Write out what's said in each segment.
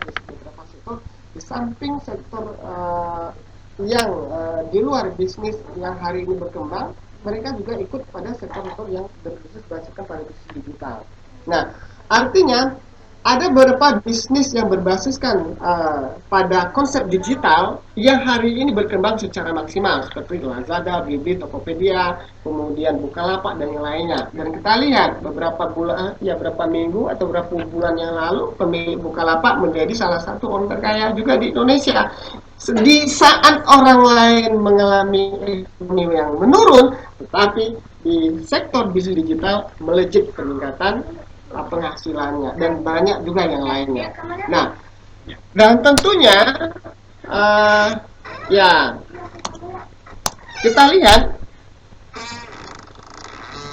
di beberapa sektor, di samping sektor yang di luar bisnis yang hari ini berkembang, mereka juga ikut pada sektor-sektor yang berbisnis berdasarkan pada bisnis digital. Nah, artinya ada beberapa bisnis yang berbasiskan pada konsep digital yang hari ini berkembang secara maksimal seperti Lazada, Blibli, Tokopedia, kemudian Bukalapak dan yang lainnya. Dan kita lihat beberapa bulan, ya berapa minggu atau beberapa bulan yang lalu, pemilik Bukalapak menjadi salah satu orang terkaya juga di Indonesia. Di saat orang lain mengalami ekonomi yang menurun, tetapi di sektor bisnis digital melejit peningkatan penghasilannya dan banyak juga yang lainnya. Nah, dan tentunya uh, ya kita lihat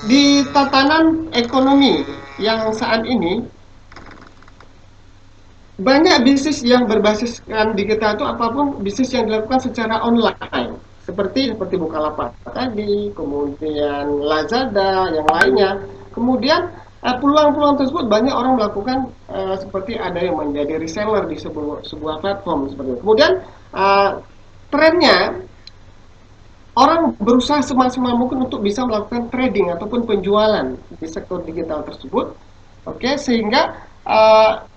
di tatanan ekonomi yang saat ini banyak bisnis yang berbasiskan digital itu apapun bisnis yang dilakukan secara online seperti Bukalapak tadi, kemudian Lazada, yang lainnya. Kemudian peluang-peluang tersebut banyak orang melakukan seperti ada yang menjadi reseller di sebuah platform seperti itu. Kemudian trennya orang berusaha semaksimal mungkin untuk bisa melakukan trading ataupun penjualan di sektor digital tersebut. Oke, sehingga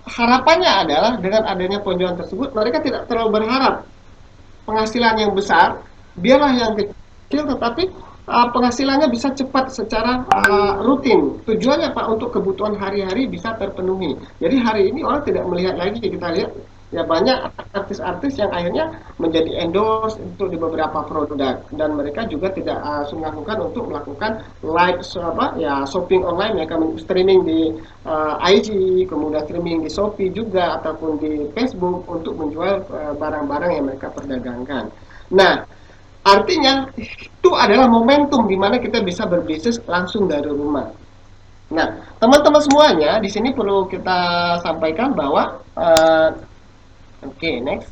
harapannya adalah dengan adanya penjualan tersebut mereka tidak terlalu berharap penghasilan yang besar, biarlah yang kecil tetapi penghasilannya bisa cepat secara rutin. Tujuannya Pak untuk kebutuhan hari-hari bisa terpenuhi. Jadi hari ini orang tidak melihat lagi, kita lihat ya banyak artis-artis yang akhirnya menjadi endorse untuk di beberapa produk dan mereka juga tidak sungkan-sungkan untuk melakukan live shopping online, mereka streaming di IG, kemudian streaming di Shopee juga ataupun di Facebook untuk menjual barang-barang yang mereka perdagangkan. Nah, artinya itu adalah momentum di mana kita bisa berbisnis langsung dari rumah. Nah, teman-teman semuanya di sini perlu kita sampaikan bahwa next.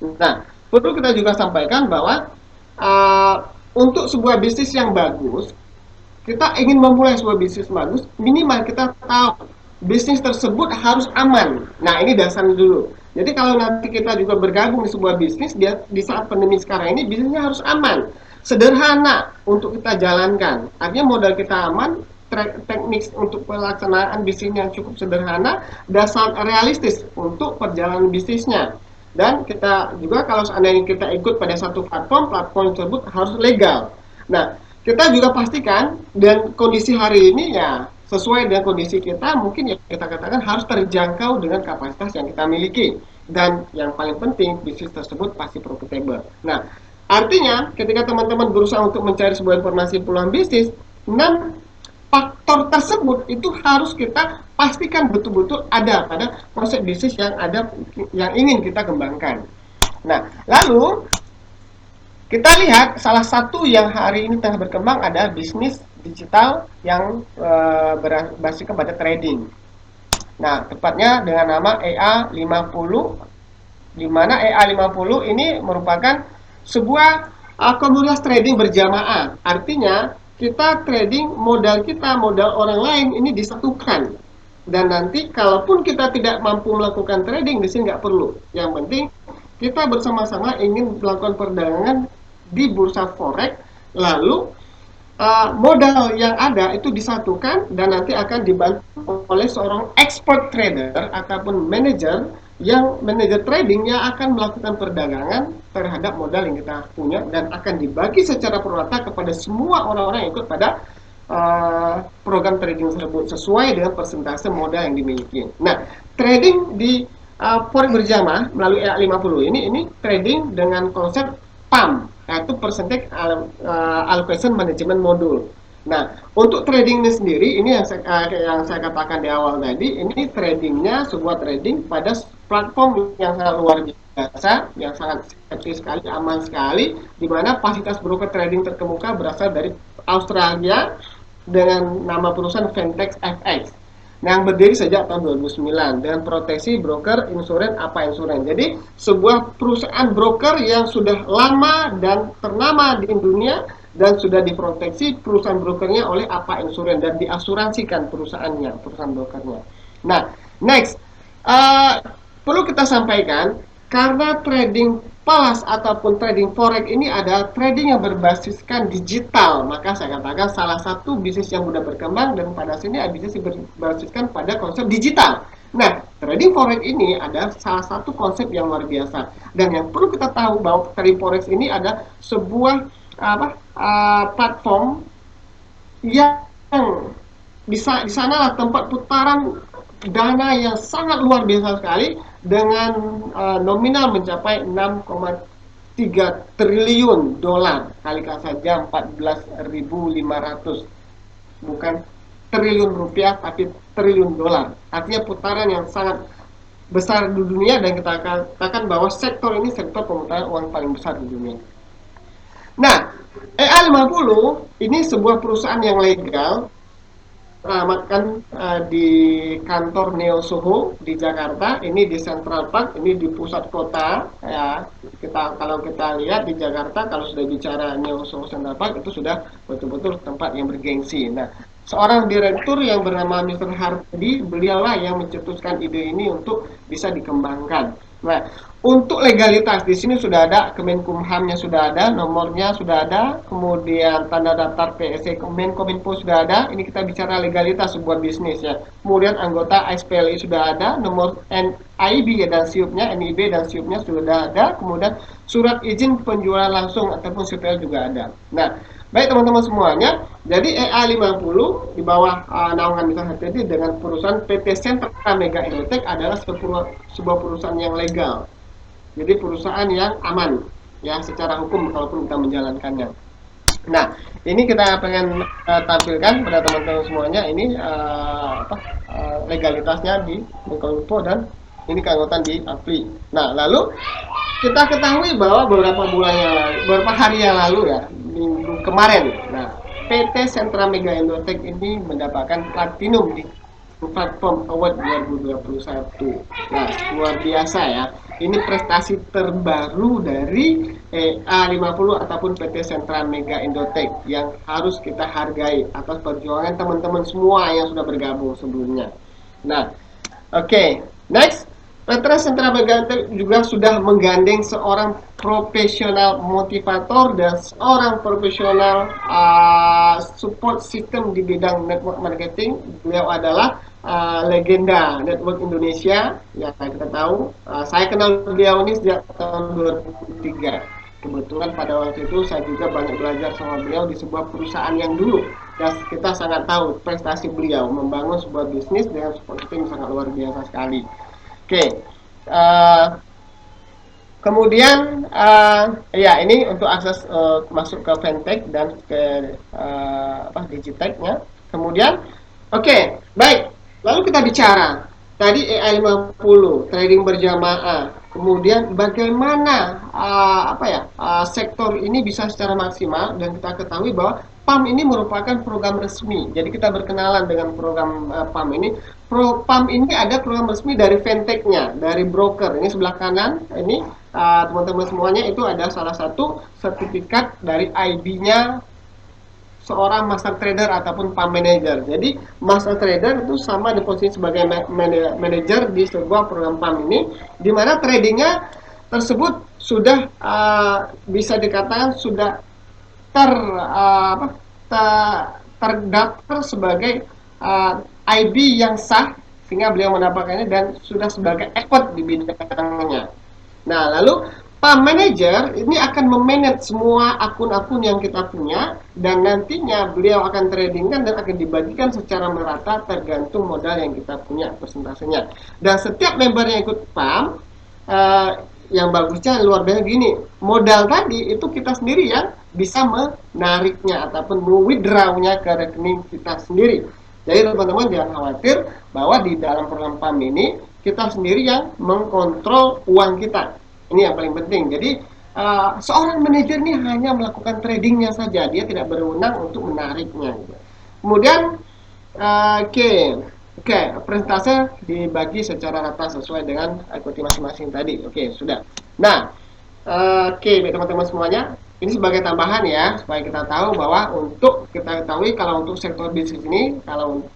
Nah, perlu kita juga sampaikan bahwa uh, untuk sebuah bisnis yang bagus, kita ingin memulai sebuah bisnis bagus, minimal kita tahu bisnis tersebut harus aman. Nah, ini dasarnya dulu. Jadi kalau nanti kita juga bergabung di sebuah bisnis, dia di saat pandemi sekarang ini bisnisnya harus aman, sederhana untuk kita jalankan. Artinya modal kita aman, teknik untuk pelaksanaan bisnis yang cukup sederhana, dasar realistis untuk perjalanan bisnisnya. Dan kita juga kalau seandainya kita ikut pada satu platform tersebut harus legal. Nah, kita juga pastikan dan kondisi hari ini ya sesuai dengan kondisi kita, mungkin ya kita katakan harus terjangkau dengan kapasitas yang kita miliki, dan yang paling penting bisnis tersebut pasti profitable. Nah, artinya ketika teman-teman berusaha untuk mencari sebuah informasi peluang bisnis, 6 faktor tersebut itu harus kita pastikan betul-betul ada pada konsep bisnis yang ingin kita kembangkan. Nah, lalu kita lihat salah satu yang hari ini tengah berkembang ada bisnis digital yang berbasis kepada trading. Nah, tepatnya dengan nama EA50, di mana EA50 ini merupakan sebuah komunitas trading berjamaah. Artinya kita trading modal kita, modal orang lain ini disatukan. Dan nanti kalaupun kita tidak mampu melakukan trading di sini nggak perlu. Yang penting kita bersama-sama ingin melakukan perdagangan di bursa forex, lalu modal yang ada itu disatukan dan nanti akan dibantu oleh seorang expert trader ataupun manajer trading yang akan melakukan perdagangan terhadap modal yang kita punya dan akan dibagi secara prorata kepada semua orang-orang yang ikut pada program trading tersebut sesuai dengan persentase modal yang dimiliki. Nah, trading di forex berjamaah melalui EA50 ini trading dengan konsep PAM, yaitu percentage allocation management module. Nah, untuk trading ini sendiri, ini yang saya katakan di awal tadi, ini tradingnya sebuah trading pada platform yang sangat luar biasa, yang sangat safety sekali, aman sekali, di mana fasilitas broker trading terkemuka berasal dari Australia dengan nama perusahaan Ventex FX. Yang berdiri sejak tahun 2009 dengan proteksi broker insuran apa insuran. Jadi sebuah perusahaan broker yang sudah lama dan ternama di dunia dan sudah diproteksi perusahaan brokernya oleh apa insuran dan diasuransikan perusahaan brokernya. Nah, next, perlu kita sampaikan, karena trading falas ataupun trading forex ini adalah trading yang berbasiskan digital, maka saya katakan salah satu bisnis yang mudah berkembang dan pada sini bisnis yang berbasiskan pada konsep digital. Nah, trading forex ini adalah salah satu konsep yang luar biasa, dan yang perlu kita tahu bahwa trading forex ini ada sebuah platform yang bisa di sana tempat putaran dana yang sangat luar biasa sekali dengan nominal mencapai 6,3 triliun dolar, kali saja 14.500, bukan triliun rupiah tapi triliun dolar. Artinya putaran yang sangat besar di dunia, dan kita katakan bahwa sektor ini sektor pemutaran uang paling besar di dunia. Nah, EA50 ini sebuah perusahaan yang legal, alamatkan di kantor Neo Soho di Jakarta, ini di Central Park, ini di pusat kota ya. Kalau kita lihat di Jakarta, kalau sudah bicara Neo Soho Central Park, itu sudah betul-betul tempat yang bergengsi. Nah, seorang direktur yang bernama Mr. Hardy, beliaulah yang mencetuskan ide ini untuk bisa dikembangkan. Nah, untuk legalitas di sini sudah ada, Kemenkumhamnya sudah ada, nomornya sudah ada, kemudian tanda daftar PSC Kemenkominfo sudah ada. Ini kita bicara legalitas sebuah bisnis ya. Kemudian anggota SPLI sudah ada, nomor NIB dan SIUP-nya, NIB dan SIUP-nya sudah ada. Kemudian surat izin penjualan langsung ataupun CPL juga ada. Nah, baik teman-teman semuanya, jadi EA50 di bawah naungan Mr. Hardy dengan perusahaan PT Sentra Mega Indotech adalah sebuah perusahaan yang legal. Jadi perusahaan yang aman ya secara hukum kalaupun kita menjalankannya. Nah, ini kita pengen tampilkan pada teman-teman semuanya ini legalitasnya di Menkominfo dan ini keanggotaan di APLI. Nah, lalu kita ketahui bahwa beberapa hari yang lalu ya, minggu kemarin. Nah, PT Sentra Mega Indotech ini mendapatkan platinum di Platform Award 2021. Nah, luar biasa ya. Ini prestasi terbaru dari A50 ataupun PT Sentra Mega Indotech yang harus kita hargai atas perjuangan teman-teman semua yang sudah bergabung sebelumnya. Nah, oke, next. PT Sentra Mega Indotech juga sudah menggandeng seorang profesional motivator dan seorang profesional support system di bidang network marketing. Beliau adalah legenda network Indonesia ya, kita tahu. Saya kenal beliau ini sejak tahun 2003. Kebetulan pada waktu itu saya juga banyak belajar sama beliau di sebuah perusahaan yang dulu, dan kita sangat tahu prestasi beliau membangun sebuah bisnis dengan support system sangat luar biasa sekali. Oke, kemudian ya ini untuk akses masuk ke fintech dan ke digitechnya. Kemudian baik. Lalu kita bicara tadi EA50 trading berjamaah. Kemudian bagaimana sektor ini bisa secara maksimal, dan kita ketahui bahwa PAM ini merupakan program resmi. Jadi kita berkenalan dengan program PAM ini. PAM ini ada program resmi dari fintechnya, dari broker. Ini sebelah kanan ini teman-teman semuanya itu ada salah satu sertifikat dari IB-nya seorang master trader ataupun PAM manager. Jadi master trader itu sama di posisi sebagai manager di sebuah program PAM ini, di mana tradingnya tersebut sudah bisa dikatakan sudah terdaftar sebagai IB yang sah, sehingga beliau mendapatkannya dan sudah sebagai expert di bidangnya. Nah, lalu PAM Manager ini akan memanage semua akun-akun yang kita punya, dan nantinya beliau akan tradingkan dan akan dibagikan secara merata tergantung modal yang kita punya persentasenya. Dan setiap member yang ikut PAM, yang bagusnya luar biasa gini, modal tadi itu kita sendiri yang bisa menariknya ataupun withdraw-nya ke rekening kita sendiri. Jadi teman-teman jangan khawatir bahwa di dalam program PAM ini kita sendiri yang mengkontrol uang kita. Ini yang paling penting. Jadi seorang manajer ini hanya melakukan tradingnya saja, dia tidak berwenang untuk menariknya. Kemudian presentase dibagi secara rata sesuai dengan ikuti masing-masing tadi. Sudah. Nah, teman-teman semuanya, ini sebagai tambahan ya, supaya kita tahu bahwa untuk kita ketahui kalau untuk sektor bisnis ini, kalau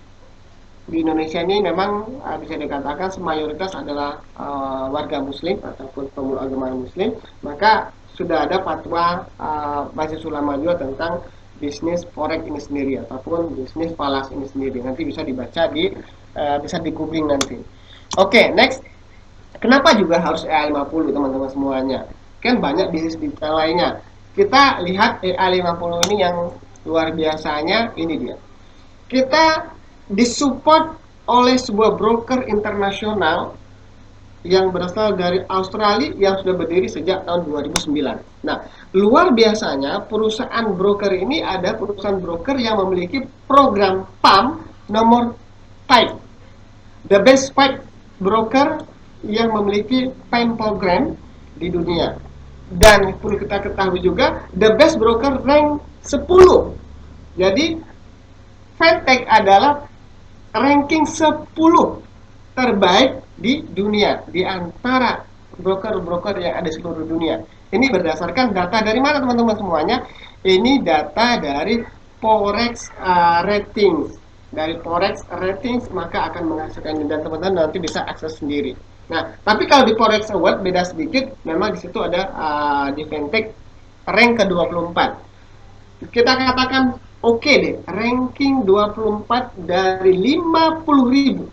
di Indonesia ini memang bisa dikatakan mayoritas adalah warga Muslim ataupun pemeluk agama Muslim, maka sudah ada fatwa Majelis Ulama juga tentang bisnis forex ini sendiri ataupun bisnis falas ini sendiri. Nanti bisa dibaca bisa di googling nanti. Oke, next. Kenapa juga harus EA50 teman-teman semuanya? Kan banyak bisnis digital lainnya. Kita lihat EA50 ini yang luar biasanya, ini dia. Kita disupport oleh sebuah broker internasional yang berasal dari Australia yang sudah berdiri sejak tahun 2009. Nah, luar biasanya perusahaan broker ini ada perusahaan broker yang memiliki program PAM nomor 5. The best 5 broker yang memiliki PAM program di dunia. Dan perlu kita ketahui juga, the best broker rank 10. Jadi, Fintech adalah ranking 10 terbaik di dunia di antara broker-broker yang ada di seluruh dunia. Ini berdasarkan data dari mana teman-teman semuanya? Ini data dari Forex Ratings. Dari Forex Ratings maka akan menghasilkan dan teman-teman nanti bisa akses sendiri. Nah, tapi kalau di Forex Award beda sedikit, memang di situ ada di Fintech rank ke-24. Kita katakan oke deh, ranking 24 dari 50.000.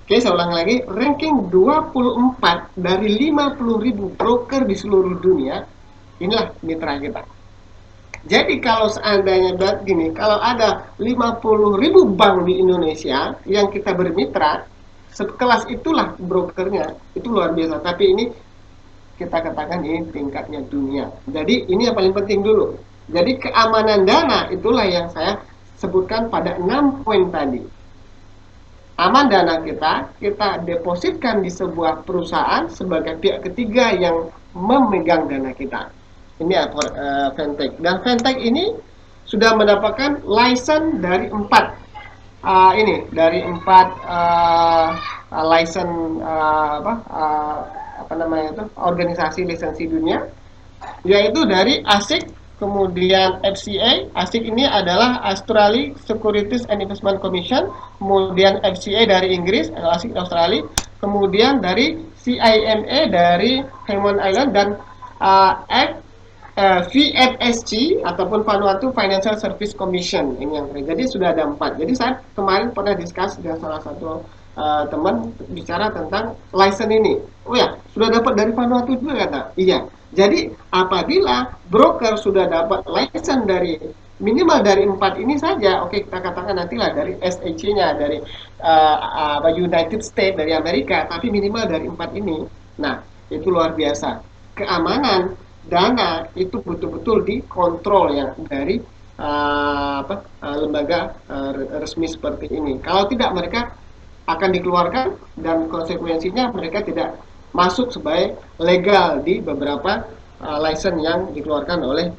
Oke, saya ulang lagi, ranking 24 dari 50.000 broker di seluruh dunia, inilah mitra kita. Jadi kalau seandainya gini, kalau ada 50.000 bank di Indonesia yang kita bermitra, sekelas itulah brokernya, itu luar biasa. Tapi ini kita katakan ini tingkatnya dunia. Jadi ini yang paling penting dulu. Jadi keamanan dana itulah yang saya sebutkan pada 6 poin tadi. Aman dana kita depositkan di sebuah perusahaan sebagai pihak ketiga yang memegang dana kita. Ini Fintech. Dan Fintech ini sudah mendapatkan license dari empat license organisasi lisensi dunia, yaitu dari ASIC, kemudian FCA. ASIC ini adalah Australia Securities and Investment Commission, kemudian FCA dari Inggris, ASIC Australia, kemudian dari CIMA dari Cayman Island, dan VFSC ataupun Vanuatu Financial Service Commission. Ini yang jadi sudah ada 4. Jadi saya kemarin pernah diskus dengan salah satu teman bicara tentang license ini. Oh ya, sudah dapat dari Vanuatu juga kata. Iya. Jadi apabila broker sudah dapat license dari minimal dari 4 ini saja, oke, kita katakan nantilah dari SEC-nya dari United States dari Amerika, tapi minimal dari 4 ini. Nah, itu luar biasa. Keamanan dana itu betul-betul dikontrol ya dari lembaga resmi seperti ini. Kalau tidak, mereka akan dikeluarkan dan konsekuensinya mereka tidak masuk sebagai legal di beberapa license yang dikeluarkan oleh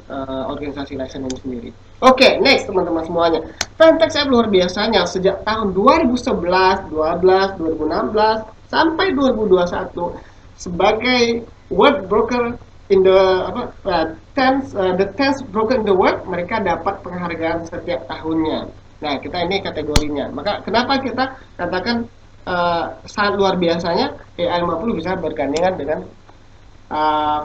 organisasi license ini sendiri. Oke, next teman-teman semuanya. Fintech saya luar biasanya sejak tahun 2011, 12, 2016 sampai 2021 sebagai world broker in the 10th broker in the world. Mereka dapat penghargaan setiap tahunnya. Nah, kita ini kategorinya. Maka kenapa kita katakan sangat luar biasanya EA50 bisa bergandengan dengan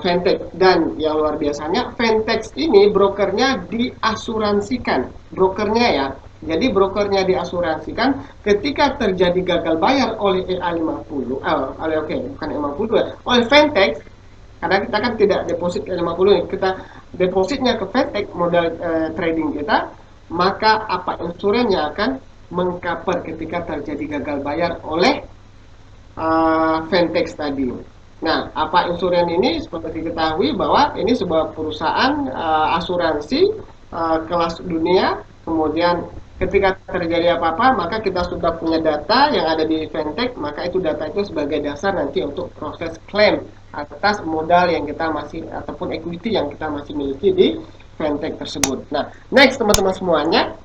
Fintech. Dan yang luar biasanya, Fintech ini brokernya diasuransikan. Brokernya ya. Jadi brokernya diasuransikan ketika terjadi gagal bayar oleh EA50, bukan EA50 ya, oleh Fintech. Karena kita kan tidak deposit EA50 nih, kita depositnya ke Fintech modal trading kita, maka apa insurannya akan mengcover ketika terjadi gagal bayar oleh Fintech tadi. Nah, apa insuran ini seperti diketahui bahwa ini sebuah perusahaan asuransi kelas dunia. Kemudian ketika terjadi apa-apa, maka kita sudah punya data yang ada di Fintech, maka itu data itu sebagai dasar nanti untuk proses klaim atas modal yang kita masih ataupun equity yang kita masih miliki di Fintech tersebut. Nah, next teman-teman semuanya.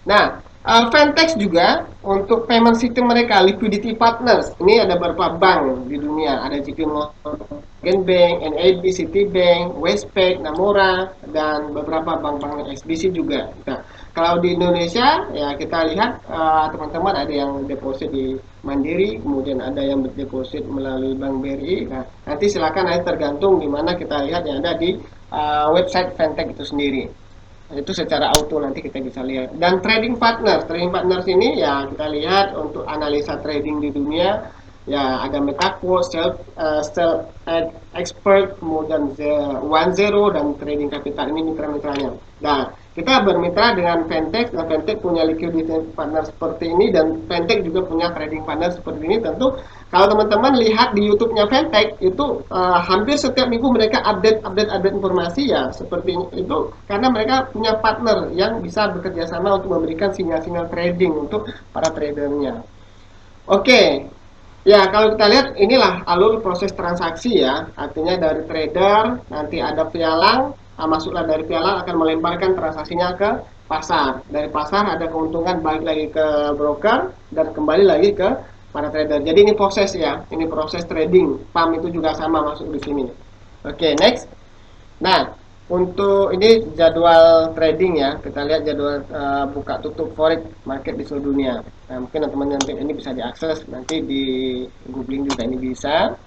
Nah, Fintech juga untuk payment system mereka, liquidity partners. Ini ada beberapa bank di dunia, ada JP Morgan Bank, NAB, Citibank, Westpac, Nomura, dan beberapa bank-bank SBC juga. Nah, Kalau di Indonesia ya kita lihat teman-teman ada yang deposit di Mandiri, kemudian ada yang deposit melalui Bank BRI. Nah, nanti silakan nanti tergantung di mana kita lihat yang ada di website Fintech itu sendiri. Itu secara auto nanti kita bisa lihat. Dan trading partners ini ya kita lihat untuk analisa trading di dunia ya ada MetaQuest, Self Expert, kemudian One Zero dan Trading Capital ini mitra-mitranya. Nah, kita bermitra dengan Fintech dan Fintech punya liquidity partner seperti ini dan Fintech juga punya trading partner seperti ini. Tentu kalau teman-teman lihat di YouTube-nya Fintech itu hampir setiap minggu mereka update informasi ya seperti itu karena mereka punya partner yang bisa bekerja sama untuk memberikan sinyal-sinyal trading untuk para tradernya. Oke, ya kalau kita lihat inilah alur proses transaksi ya, artinya dari trader nanti ada pialang, masuklah dari pialang akan melemparkan transaksinya ke pasar. Dari pasar ada keuntungan balik lagi ke broker dan kembali lagi ke para trader. Jadi ini proses ya, ini proses trading. PAM itu juga sama masuk di sini. Oke, next. Nah, untuk ini jadwal trading ya, kita lihat jadwal buka tutup forex market di seluruh dunia. Nah, mungkin teman-teman nanti ini bisa diakses nanti di googling juga ini bisa.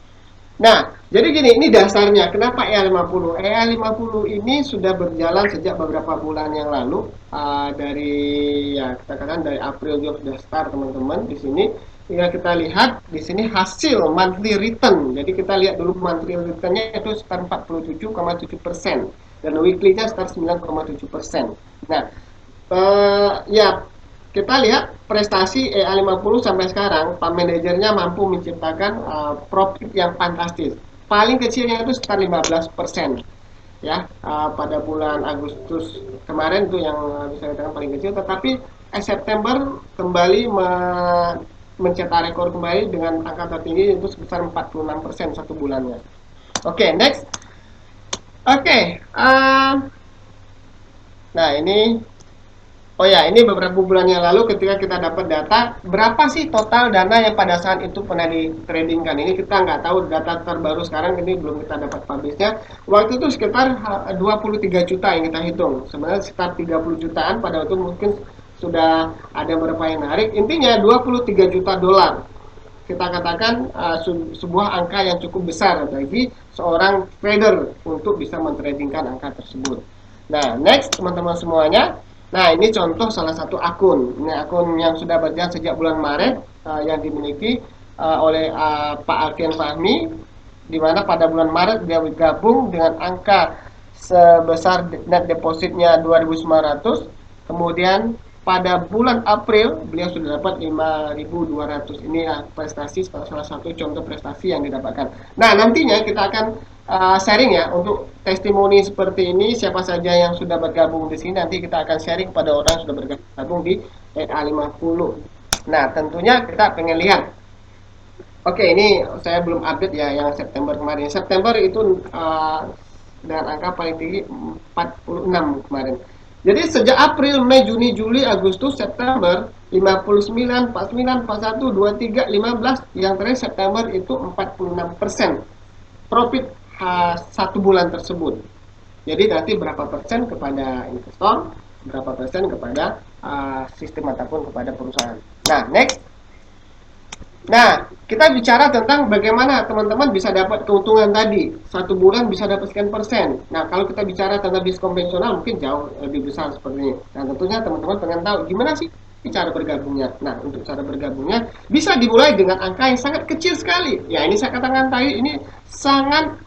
Nah, jadi gini, ini dasarnya. Kenapa EA50? EA50 ini sudah berjalan sejak beberapa bulan yang lalu. Dari ya kita katakan dari April juga sudah start teman-teman di sini. Tinggal kita lihat di sini hasil monthly return. Jadi kita lihat dulu monthly return-nya itu sekitar 47,7% dan weekly-nya sekitar 9,7%. Nah, ya kita lihat prestasi EA50 sampai sekarang, Pak manajernya mampu menciptakan profit yang fantastis. Paling kecilnya itu sekitar 15% ya pada bulan Agustus kemarin itu yang bisa dikatakan paling kecil, tetapi September kembali mencetak rekor kembali dengan angka tertinggi itu sebesar 46% satu bulannya. Oke, next. Oke, nah ini oh ya, ini beberapa bulan yang lalu ketika kita dapat data, berapa sih total dana yang pada saat itu pernah di tradingkan. Ini kita nggak tahu data terbaru sekarang, ini belum kita dapat publishnya. Waktu itu sekitar 23 juta yang kita hitung. Sebenarnya sekitar 30 jutaan pada waktu mungkin sudah ada beberapa yang narik. Intinya 23 juta dolar. Kita katakan sebuah angka yang cukup besar bagi seorang trader untuk bisa mentradingkan angka tersebut. Nah, next teman-teman semuanya. Nah, ini contoh salah satu akun. Ini akun yang sudah berjalan sejak bulan Maret yang dimiliki oleh Pak Alfian Fahmi, di mana pada bulan Maret dia bergabung dengan angka sebesar net depositnya 2.900. Kemudian pada bulan April beliau sudah dapat 5.200. Ini prestasi salah satu contoh prestasi yang didapatkan. Nah, nantinya kita akan sharing ya untuk testimoni seperti ini, siapa saja yang sudah bergabung di sini nanti kita akan sharing pada orang yang sudah bergabung di EA50. Nah, tentunya kita pengen lihat. Oke, ini saya belum update ya yang September kemarin. September itu dengan angka paling tinggi 46 kemarin. Jadi sejak April, Mei, Juni, Juli, Agustus, September 59, 49, 41, 23, 15, yang terakhir September itu 46% profit satu bulan tersebut. Jadi nanti berapa persen kepada investor, berapa persen kepada sistem ataupun kepada perusahaan. Nah, next. Nah, kita bicara tentang bagaimana teman-teman bisa dapat keuntungan tadi. Satu bulan bisa dapat sekian persen. Nah, kalau kita bicara tentang bisnis konvensional mungkin jauh lebih besar seperti ini. Nah, tentunya teman-teman pengen tahu gimana sih cara bergabungnya. Nah, untuk cara bergabungnya bisa dimulai dengan angka yang sangat kecil sekali. Ya, ini saya katakan tadi ini sangat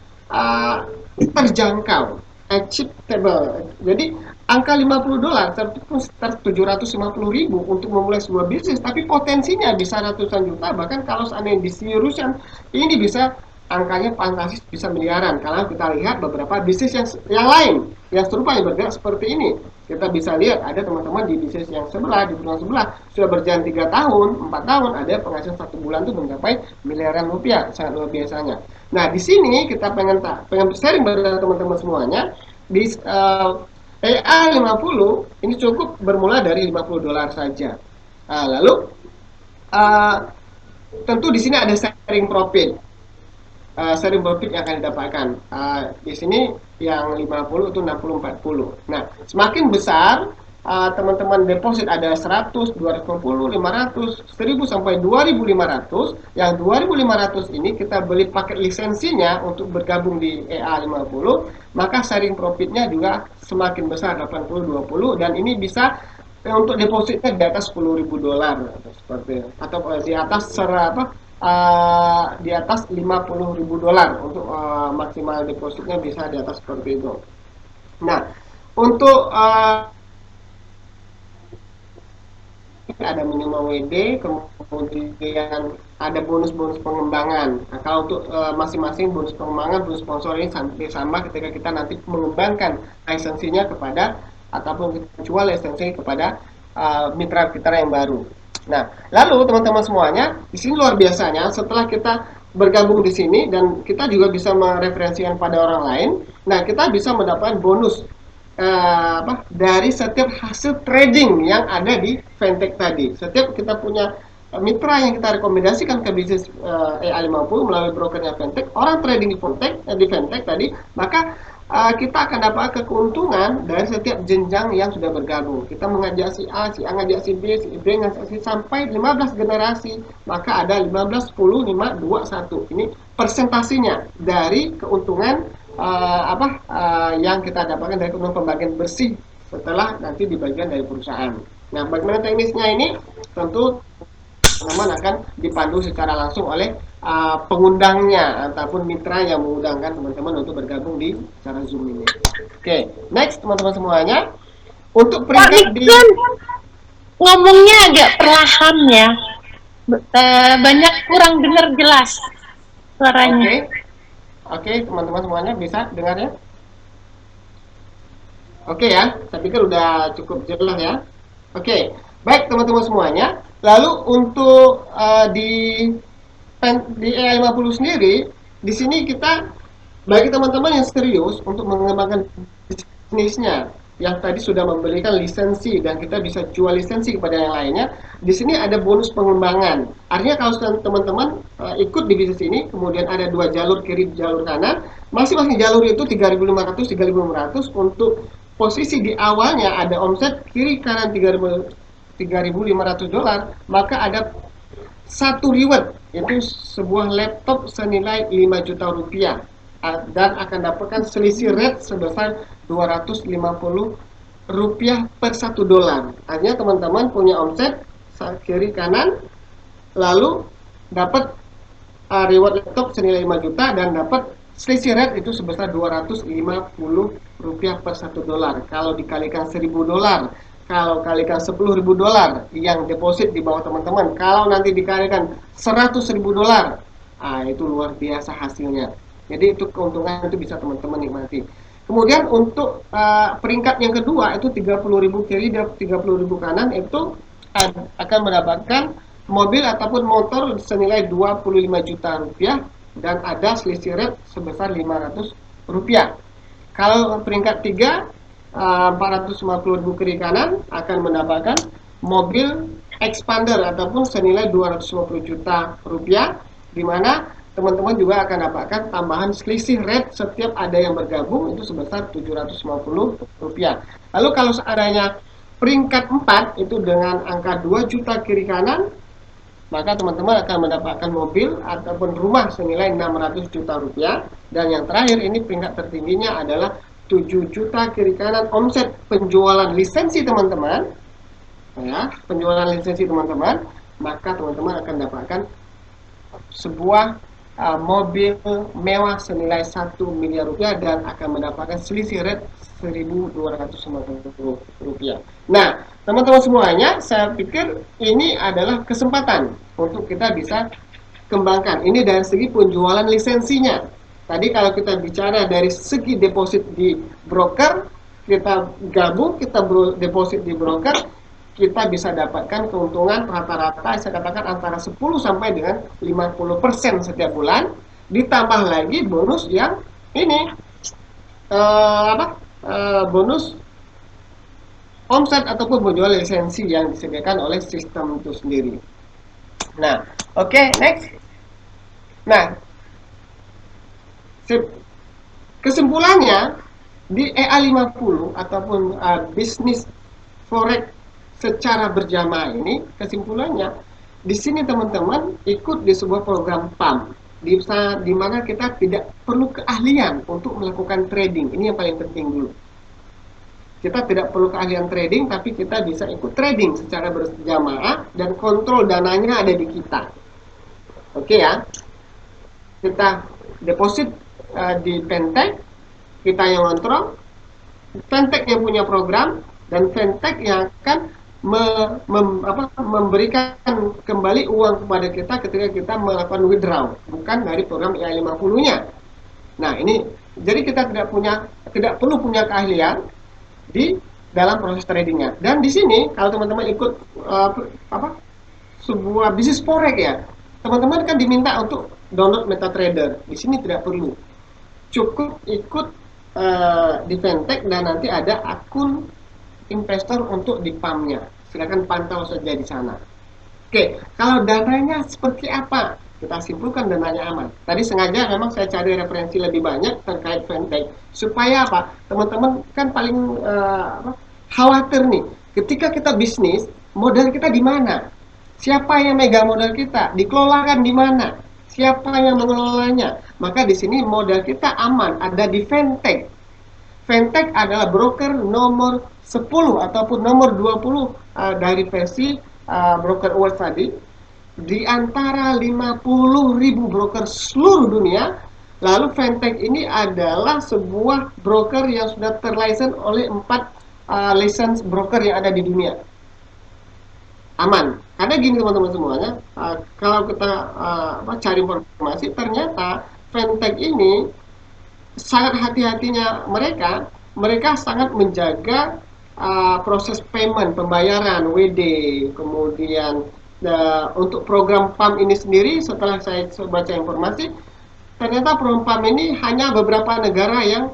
terjangkau, achievable. Jadi angka 50 dolar sekitar 750.000 untuk memulai sebuah bisnis, tapi potensinya bisa ratusan juta, bahkan kalau seandainya diseriusan ini bisa angkanya fantastis, bisa miliaran. Kalau kita lihat beberapa bisnis yang lain yang serupa yang bergerak seperti ini, kita bisa lihat ada teman-teman di bisnis yang sebelah, di perusahaan sebelah sudah berjalan 3 tahun, 4 tahun, ada penghasilan satu bulan itu mencapai miliaran rupiah, sangat luar biasanya. Nah, di sini kita pengen sharing pada teman-teman semuanya di EA50 ini cukup bermula dari 50 dolar saja. Nah, lalu uh, tentu di sini ada sharing profit. Sharing profit yang akan didapatkan. Di sini yang 50 itu 60-40. Nah, semakin besar teman-teman deposit ada 100, 250, 500, 1000 sampai 2500. Yang 2500 ini kita beli paket lisensinya untuk bergabung di EA50, maka sharing profitnya juga semakin besar, 80-20, dan ini bisa untuk depositnya di atas $10.000 seperti, atau di atas di atas $50.000 untuk maksimal depositnya bisa di atas seperti itu. Nah, untuk ada minimal WD, kemudian ada bonus-bonus pengembangan. Nah, kalau untuk masing-masing bonus pengembangan, bonus sponsor ini sama ketika kita nanti mengembangkan lisensinya kepada, ataupun kita jual lisensi kepada mitra kita yang baru. Nah, lalu teman-teman semuanya, di sini luar biasanya setelah kita bergabung di sini dan kita juga bisa mereferensikan pada orang lain. Nah, kita bisa mendapatkan bonus dari setiap hasil trading yang ada di Fintech tadi. Setiap kita punya mitra yang kita rekomendasikan ke bisnis EA50 melalui brokernya Fintech, orang trading di Fintech tadi, maka kita akan dapat keuntungan dari setiap jenjang yang sudah bergabung. Kita mengajak si A ngajak si B, si B ngajak si sampai 15 generasi, maka ada 15, 10, 5, 2, 1. Ini persentasinya dari keuntungan yang kita dapatkan dari keuntungan pembagian bersih setelah nanti dibagikan dari perusahaan. Nah, bagaimana teknisnya ini? Tentu teman-teman akan dipandu secara langsung oleh pengundangnya ataupun mitra yang mengundangkan teman-teman untuk bergabung di acara Zoom ini. Oke, next teman-teman semuanya. Untuk peringkat di ngomongnya agak perlahan ya. Banyak kurang dengar jelas suaranya. Oke, teman-teman semuanya bisa dengar ya? Oke ya, saya pikir udah cukup jelas ya. Oke, baik teman-teman semuanya. Lalu untuk di EA50 sendiri, di sini kita bagi teman-teman yang serius untuk mengembangkan bisnisnya, yang tadi sudah memberikan lisensi dan kita bisa jual lisensi kepada yang lainnya, di sini ada bonus pengembangan. Artinya kalau teman-teman ikut di bisnis ini, kemudian ada dua jalur kiri, jalur kanan, masing-masing jalur itu 3.500, 3.500. Untuk posisi di awalnya ada omset kiri kanan $3.500, maka ada satu reward, yaitu sebuah laptop senilai 5 juta rupiah, dan akan dapatkan selisih rate sebesar 250 rupiah per $1. Artinya teman-teman punya omset kiri kanan, lalu dapat reward laptop senilai 5 juta dan dapat selisih rate itu sebesar 250 rupiah per $1. Kalau dikalikan $1.000, kalau kalikan $10.000 yang deposit di bawah teman-teman, kalau nanti dikalikan $100.000, itu luar biasa hasilnya. Jadi itu keuntungan itu bisa teman-teman nikmati. Kemudian untuk peringkat yang kedua itu 30.000 kiri dan 30.000 kanan, itu akan mendapatkan mobil ataupun motor senilai 25 juta rupiah dan ada selisih rate sebesar 500 rupiah. Kalau peringkat 3, 450.000 kiri kanan akan mendapatkan mobil expander ataupun senilai 250 juta rupiah, di mana teman-teman juga akan dapatkan tambahan selisih rate setiap ada yang bergabung itu sebesar 750 rupiah. Lalu kalau seandainya peringkat 4 itu dengan angka 2 juta kiri kanan, maka teman-teman akan mendapatkan mobil ataupun rumah senilai 600 juta rupiah. Dan yang terakhir ini peringkat tertingginya adalah 7 juta kiri kanan omset penjualan lisensi teman-teman, ya, penjualan lisensi teman-teman, maka teman-teman akan dapatkan sebuah mobil mewah senilai 1 miliar rupiah dan akan mendapatkan selisih rate 1.250 rupiah. Nah, teman-teman semuanya, saya pikir ini adalah kesempatan untuk kita bisa kembangkan. Ini dari segi penjualan lisensinya. Tadi kalau kita bicara dari segi deposit di broker, kita gabung, kita deposit di broker, kita bisa dapatkan keuntungan rata-rata saya katakan antara 10 sampai dengan 50% setiap bulan, ditambah lagi bonus yang ini bonus omset ataupun penjualan lisensi yang disediakan oleh sistem itu sendiri. Nah, oke, next. Nah, kesimpulannya di EA50 ataupun bisnis forex secara berjamaah ini, kesimpulannya di sini teman-teman ikut di sebuah program PAM di mana kita tidak perlu keahlian untuk melakukan trading. Ini yang paling penting dulu. Kita tidak perlu keahlian trading, tapi kita bisa ikut trading secara berjamaah dan kontrol dananya ada di kita. Oke ya, kita deposit di Fintech, kita yang kontrol, Fintech yang punya program, dan Fintech yang akan memberikan kembali uang kepada kita ketika kita melakukan withdraw, bukan dari program EA50-nya. Nah, ini jadi kita tidak perlu punya keahlian di dalam proses tradingnya. Dan di sini kalau teman-teman ikut sebuah bisnis forex ya, teman-teman kan diminta untuk download MetaTrader. Di sini tidak perlu, cukup ikut di Fintech dan nanti ada akun investor untuk di PAM-nya. Silakan pantau saja di sana. Oke, kalau dananya seperti apa? Kita simpulkan dananya aman. Tadi sengaja memang saya cari referensi lebih banyak terkait Fintech supaya apa? Teman-teman kan paling khawatir nih. Ketika kita bisnis, modal kita di mana? Siapa yang megang modal kita? Dikelolakan di mana? Siapa yang mengelolanya? Maka di sini modal kita aman, ada di Fintech. Fintech adalah broker nomor 10 ataupun nomor 20 dari versi broker awards tadi. Di antara 50.000 broker seluruh dunia, lalu Fintech ini adalah sebuah broker yang sudah terlicense oleh 4 license broker yang ada di dunia. Aman. Karena gini teman-teman semuanya, kalau kita cari informasi, ternyata Fintech ini sangat hati-hatinya mereka sangat menjaga proses payment, pembayaran, WD, kemudian untuk program PAM ini sendiri, setelah saya baca informasi, ternyata program PAM ini hanya beberapa negara yang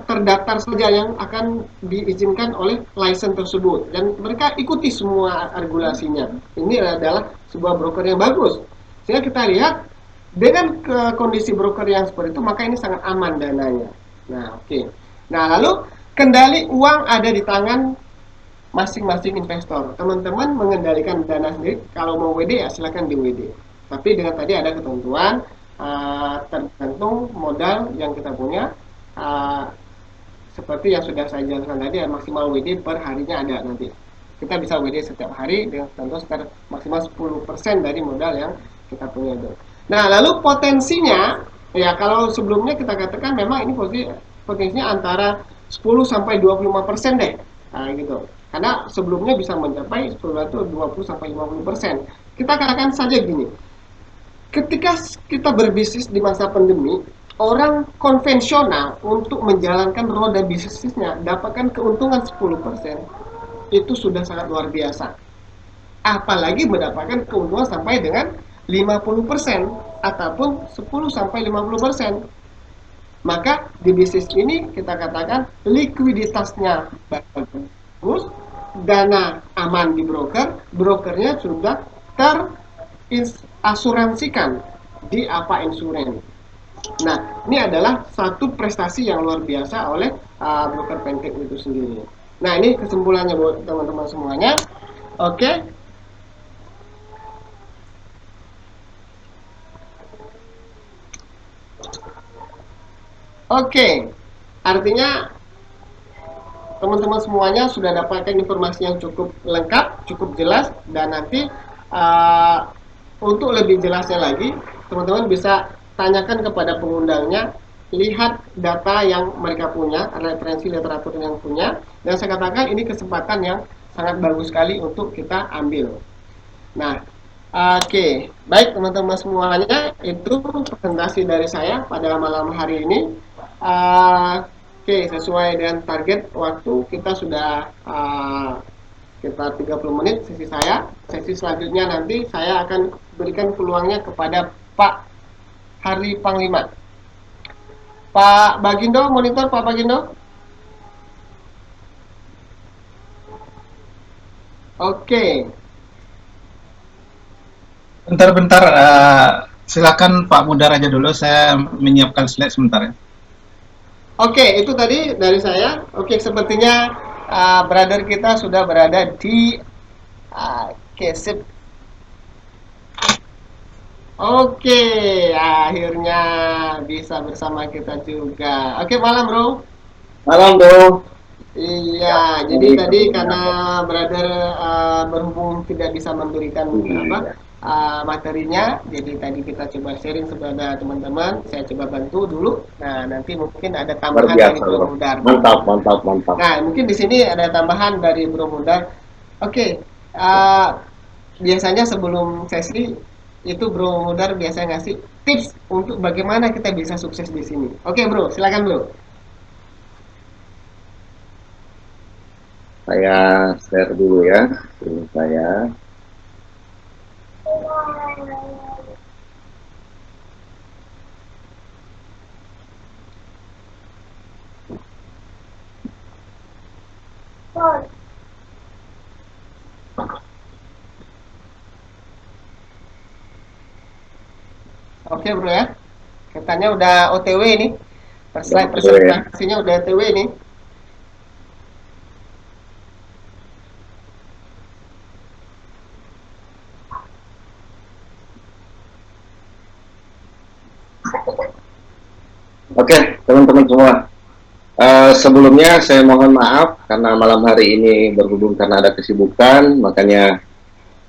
terdaftar saja yang akan diizinkan oleh license tersebut, dan mereka ikuti semua regulasinya. Ini adalah sebuah broker yang bagus, sehingga kita lihat dengan kondisi broker yang seperti itu, maka ini sangat aman dananya. Nah, oke. Nah, lalu kendali uang ada di tangan masing-masing investor. Teman-teman mengendalikan dana sendiri. Kalau mau WD ya silakan di WD. Tapi dengan tadi ada ketentuan tergantung modal yang kita punya. Seperti yang sudah saya jelaskan tadi, maksimal WD per harinya ada nanti. Kita bisa WD setiap hari dengan tentu maksimal 10% dari modal yang kita punya itu. Nah, lalu potensinya, ya kalau sebelumnya kita katakan memang ini potensinya antara 10 sampai 25% deh. Nah, gitu. Karena sebelumnya bisa mencapai 20 sampai 50%. Kita katakan saja gini. Ketika kita berbisnis di masa pandemi, orang konvensional untuk menjalankan roda bisnisnya dapatkan keuntungan 10%, itu sudah sangat luar biasa. Apalagi mendapatkan keuntungan sampai dengan 50% ataupun 10 sampai 50%. Maka di bisnis ini kita katakan likuiditasnya bagus, dana aman di brokernya sudah terasuransikan di apa insurance. Nah, ini adalah satu prestasi yang luar biasa oleh broker Fintech itu sendiri. Nah, ini kesimpulannya buat teman-teman semuanya. Oke. Oke, artinya teman-teman semuanya sudah dapatkan informasi yang cukup lengkap, cukup jelas, dan nanti untuk lebih jelasnya lagi, teman-teman bisa tanyakan kepada pengundangnya, lihat data yang mereka punya, referensi literatur yang punya, dan saya katakan ini kesempatan yang sangat bagus sekali untuk kita ambil. Nah, oke, baik teman-teman semuanya, itu presentasi dari saya pada malam hari ini. Oke, sesuai dengan target waktu kita sudah sekitar 30 menit sesi saya. Sesi selanjutnya nanti saya akan berikan peluangnya kepada Pak Hari Panglima. Pak Bagindo, monitor Pak Bagindo. Oke. Bentar-bentar, silakan Pak Mudar aja dulu, saya menyiapkan slide sebentar ya. Oke, itu tadi dari saya. Oke, sepertinya brother kita sudah berada di sip. Oke, akhirnya bisa bersama kita juga. Oke, malam bro. Malam bro. Iya, jadi tadi karena brother berhubung tidak bisa memberikan materinya, jadi tadi kita coba sharing kepada teman-teman. Saya coba bantu dulu. Nah, nanti mungkin ada tambahan dari Bro Mudar. Mantap. Nah, mungkin di sini ada tambahan dari Bro Mudar. Oke, biasanya sebelum sesi itu Bro Mudar biasanya ngasih tips untuk bagaimana kita bisa sukses di sini. Oke, Bro, silakan Bro. Saya share dulu ya, ini saya. Oke bro ya, katanya udah OTW ini, presentasinya udah OTW ini. Oke, teman-teman semua. Sebelumnya saya mohon maaf karena malam hari ini berhubung karena ada kesibukan, makanya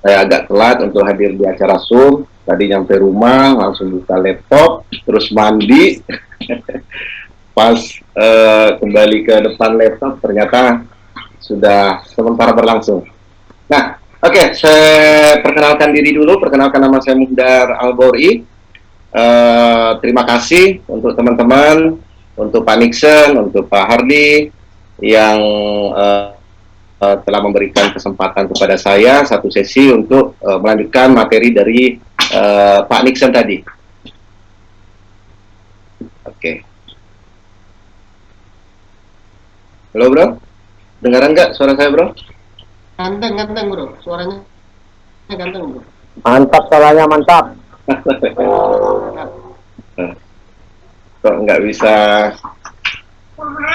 saya agak telat untuk hadir di acara Zoom. Tadi nyampe rumah, langsung buka laptop, terus mandi. Pas kembali ke depan laptop, ternyata sudah sementara berlangsung. Nah, oke, saya perkenalkan diri dulu. Perkenalkan, nama saya Muhdar Al-Bauri. Terima kasih untuk teman-teman, untuk Pak Nixon, untuk Pak Hardy yang telah memberikan kesempatan kepada saya satu sesi untuk melanjutkan materi dari Pak Nixon tadi. Oke. Halo bro, dengaran nggak suara saya bro? Ganteng bro, suaranya ganteng bro. Mantap, suaranya mantap. Kok nggak bisa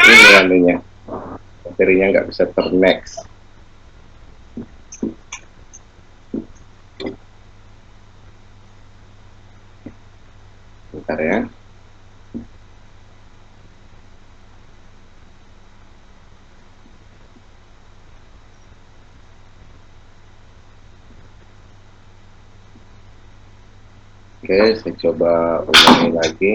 ini anunya, materinya nggak bisa ternext. Bentar ya. Oke, saya coba ulangi lagi.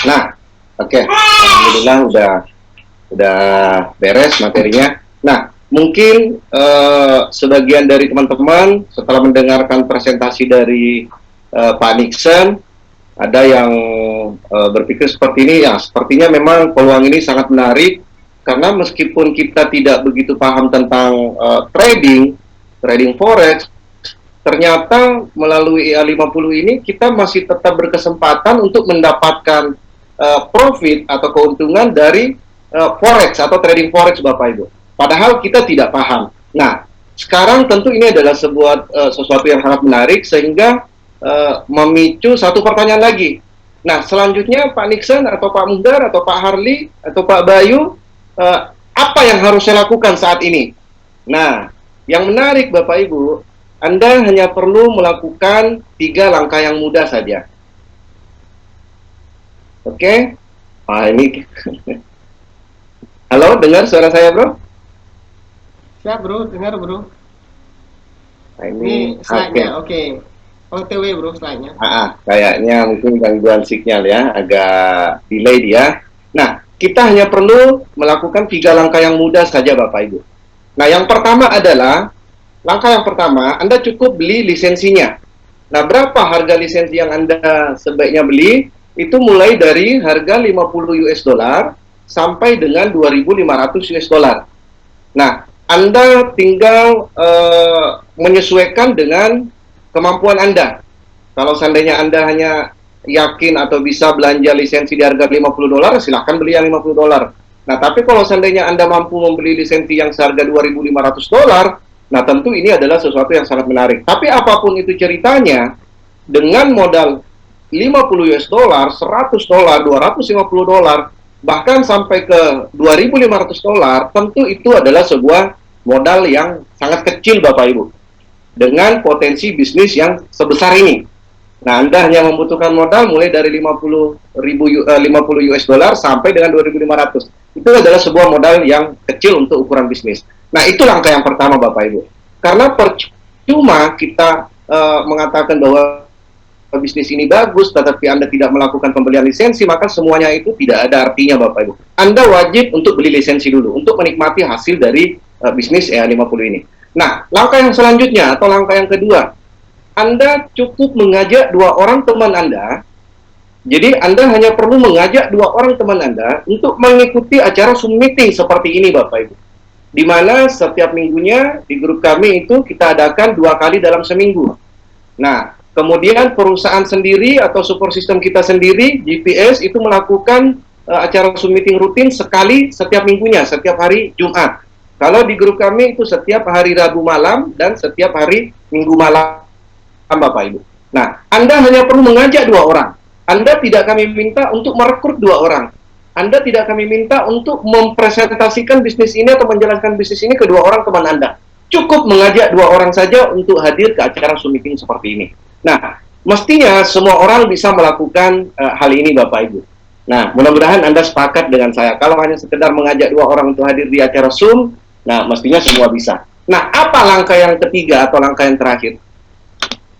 Nah, oke, alhamdulillah udah beres materinya. Nah, mungkin sebagian dari teman-teman setelah mendengarkan presentasi dari Pak Nixon, ada yang berpikir seperti ini, ya sepertinya memang peluang ini sangat menarik, karena meskipun kita tidak begitu paham tentang trading forex, ternyata melalui EA50 ini kita masih tetap berkesempatan untuk mendapatkan profit atau keuntungan dari forex atau trading forex Bapak Ibu. Padahal kita tidak paham. Nah, sekarang tentu ini adalah sesuatu yang sangat menarik, sehingga memicu satu pertanyaan lagi. Nah, selanjutnya Pak Nixon atau Pak Muhdar atau Pak Harley atau Pak Bayu, apa yang harus saya lakukan saat ini? Nah, yang menarik Bapak Ibu, Anda hanya perlu melakukan 3 langkah yang mudah saja. Oke? Nah, ini. Halo, dengar suara saya, bro? Siap bro, dengar bro. Nah, ini slide-nya, oke. OTW bro slide-nya. Kayaknya mungkin gangguan sinyal ya, agak delay dia. Nah, kita hanya perlu melakukan 3 langkah yang mudah saja Bapak Ibu. Nah, yang pertama adalah, langkah yang pertama, Anda cukup beli lisensinya. Nah, berapa harga lisensi yang Anda sebaiknya beli? Itu mulai dari harga 50 US dollar sampai dengan 2.500 US dollar. Nah, Anda tinggal menyesuaikan dengan kemampuan Anda. Kalau seandainya Anda hanya yakin atau bisa belanja lisensi di harga 50 dolar, silahkan beli yang 50 dolar. Nah, tapi kalau seandainya Anda mampu membeli lisensi yang seharga 2.500 dolar, nah tentu ini adalah sesuatu yang sangat menarik. Tapi apapun itu ceritanya, dengan modal 50 US dollar, 100 dolar, 250 dolar, bahkan sampai ke 2.500 dolar, tentu itu adalah sebuah modal yang sangat kecil Bapak Ibu, dengan potensi bisnis yang sebesar ini. Nah, Anda hanya membutuhkan modal mulai dari 50 US dollar sampai dengan 2.500. Itu adalah sebuah modal yang kecil untuk ukuran bisnis. Nah, itu langkah yang pertama Bapak Ibu. Karena percuma kita mengatakan bahwa bisnis ini bagus, tetapi Anda tidak melakukan pembelian lisensi, maka semuanya itu tidak ada artinya Bapak Ibu. Anda wajib untuk beli lisensi dulu, untuk menikmati hasil dari bisnis EA50 ini. Nah, langkah yang selanjutnya atau langkah yang kedua, Anda cukup mengajak 2 orang teman Anda. Jadi Anda hanya perlu mengajak 2 orang teman Anda untuk mengikuti acara Zoom meeting seperti ini Bapak Ibu. Di mana setiap minggunya di grup kami itu kita adakan 2 kali dalam seminggu. Nah, kemudian perusahaan sendiri atau support system kita sendiri, GPS, itu melakukan acara Zoom meeting rutin sekali setiap minggunya, setiap hari Jumat. Kalau di grup kami itu setiap hari Rabu malam dan setiap hari Minggu malam Bapak Ibu. Nah, Anda hanya perlu mengajak 2 orang. Anda tidak kami minta untuk merekrut 2 orang. Anda tidak kami minta untuk mempresentasikan bisnis ini atau menjelaskan bisnis ini ke 2 orang teman Anda. Cukup mengajak 2 orang saja untuk hadir ke acara Zoom meeting seperti ini. Nah, mestinya semua orang bisa melakukan hal ini Bapak Ibu. Nah, mudah-mudahan Anda sepakat dengan saya. Kalau hanya sekedar mengajak 2 orang untuk hadir di acara Zoom, nah mestinya semua bisa. Nah, apa langkah yang ketiga atau langkah yang terakhir?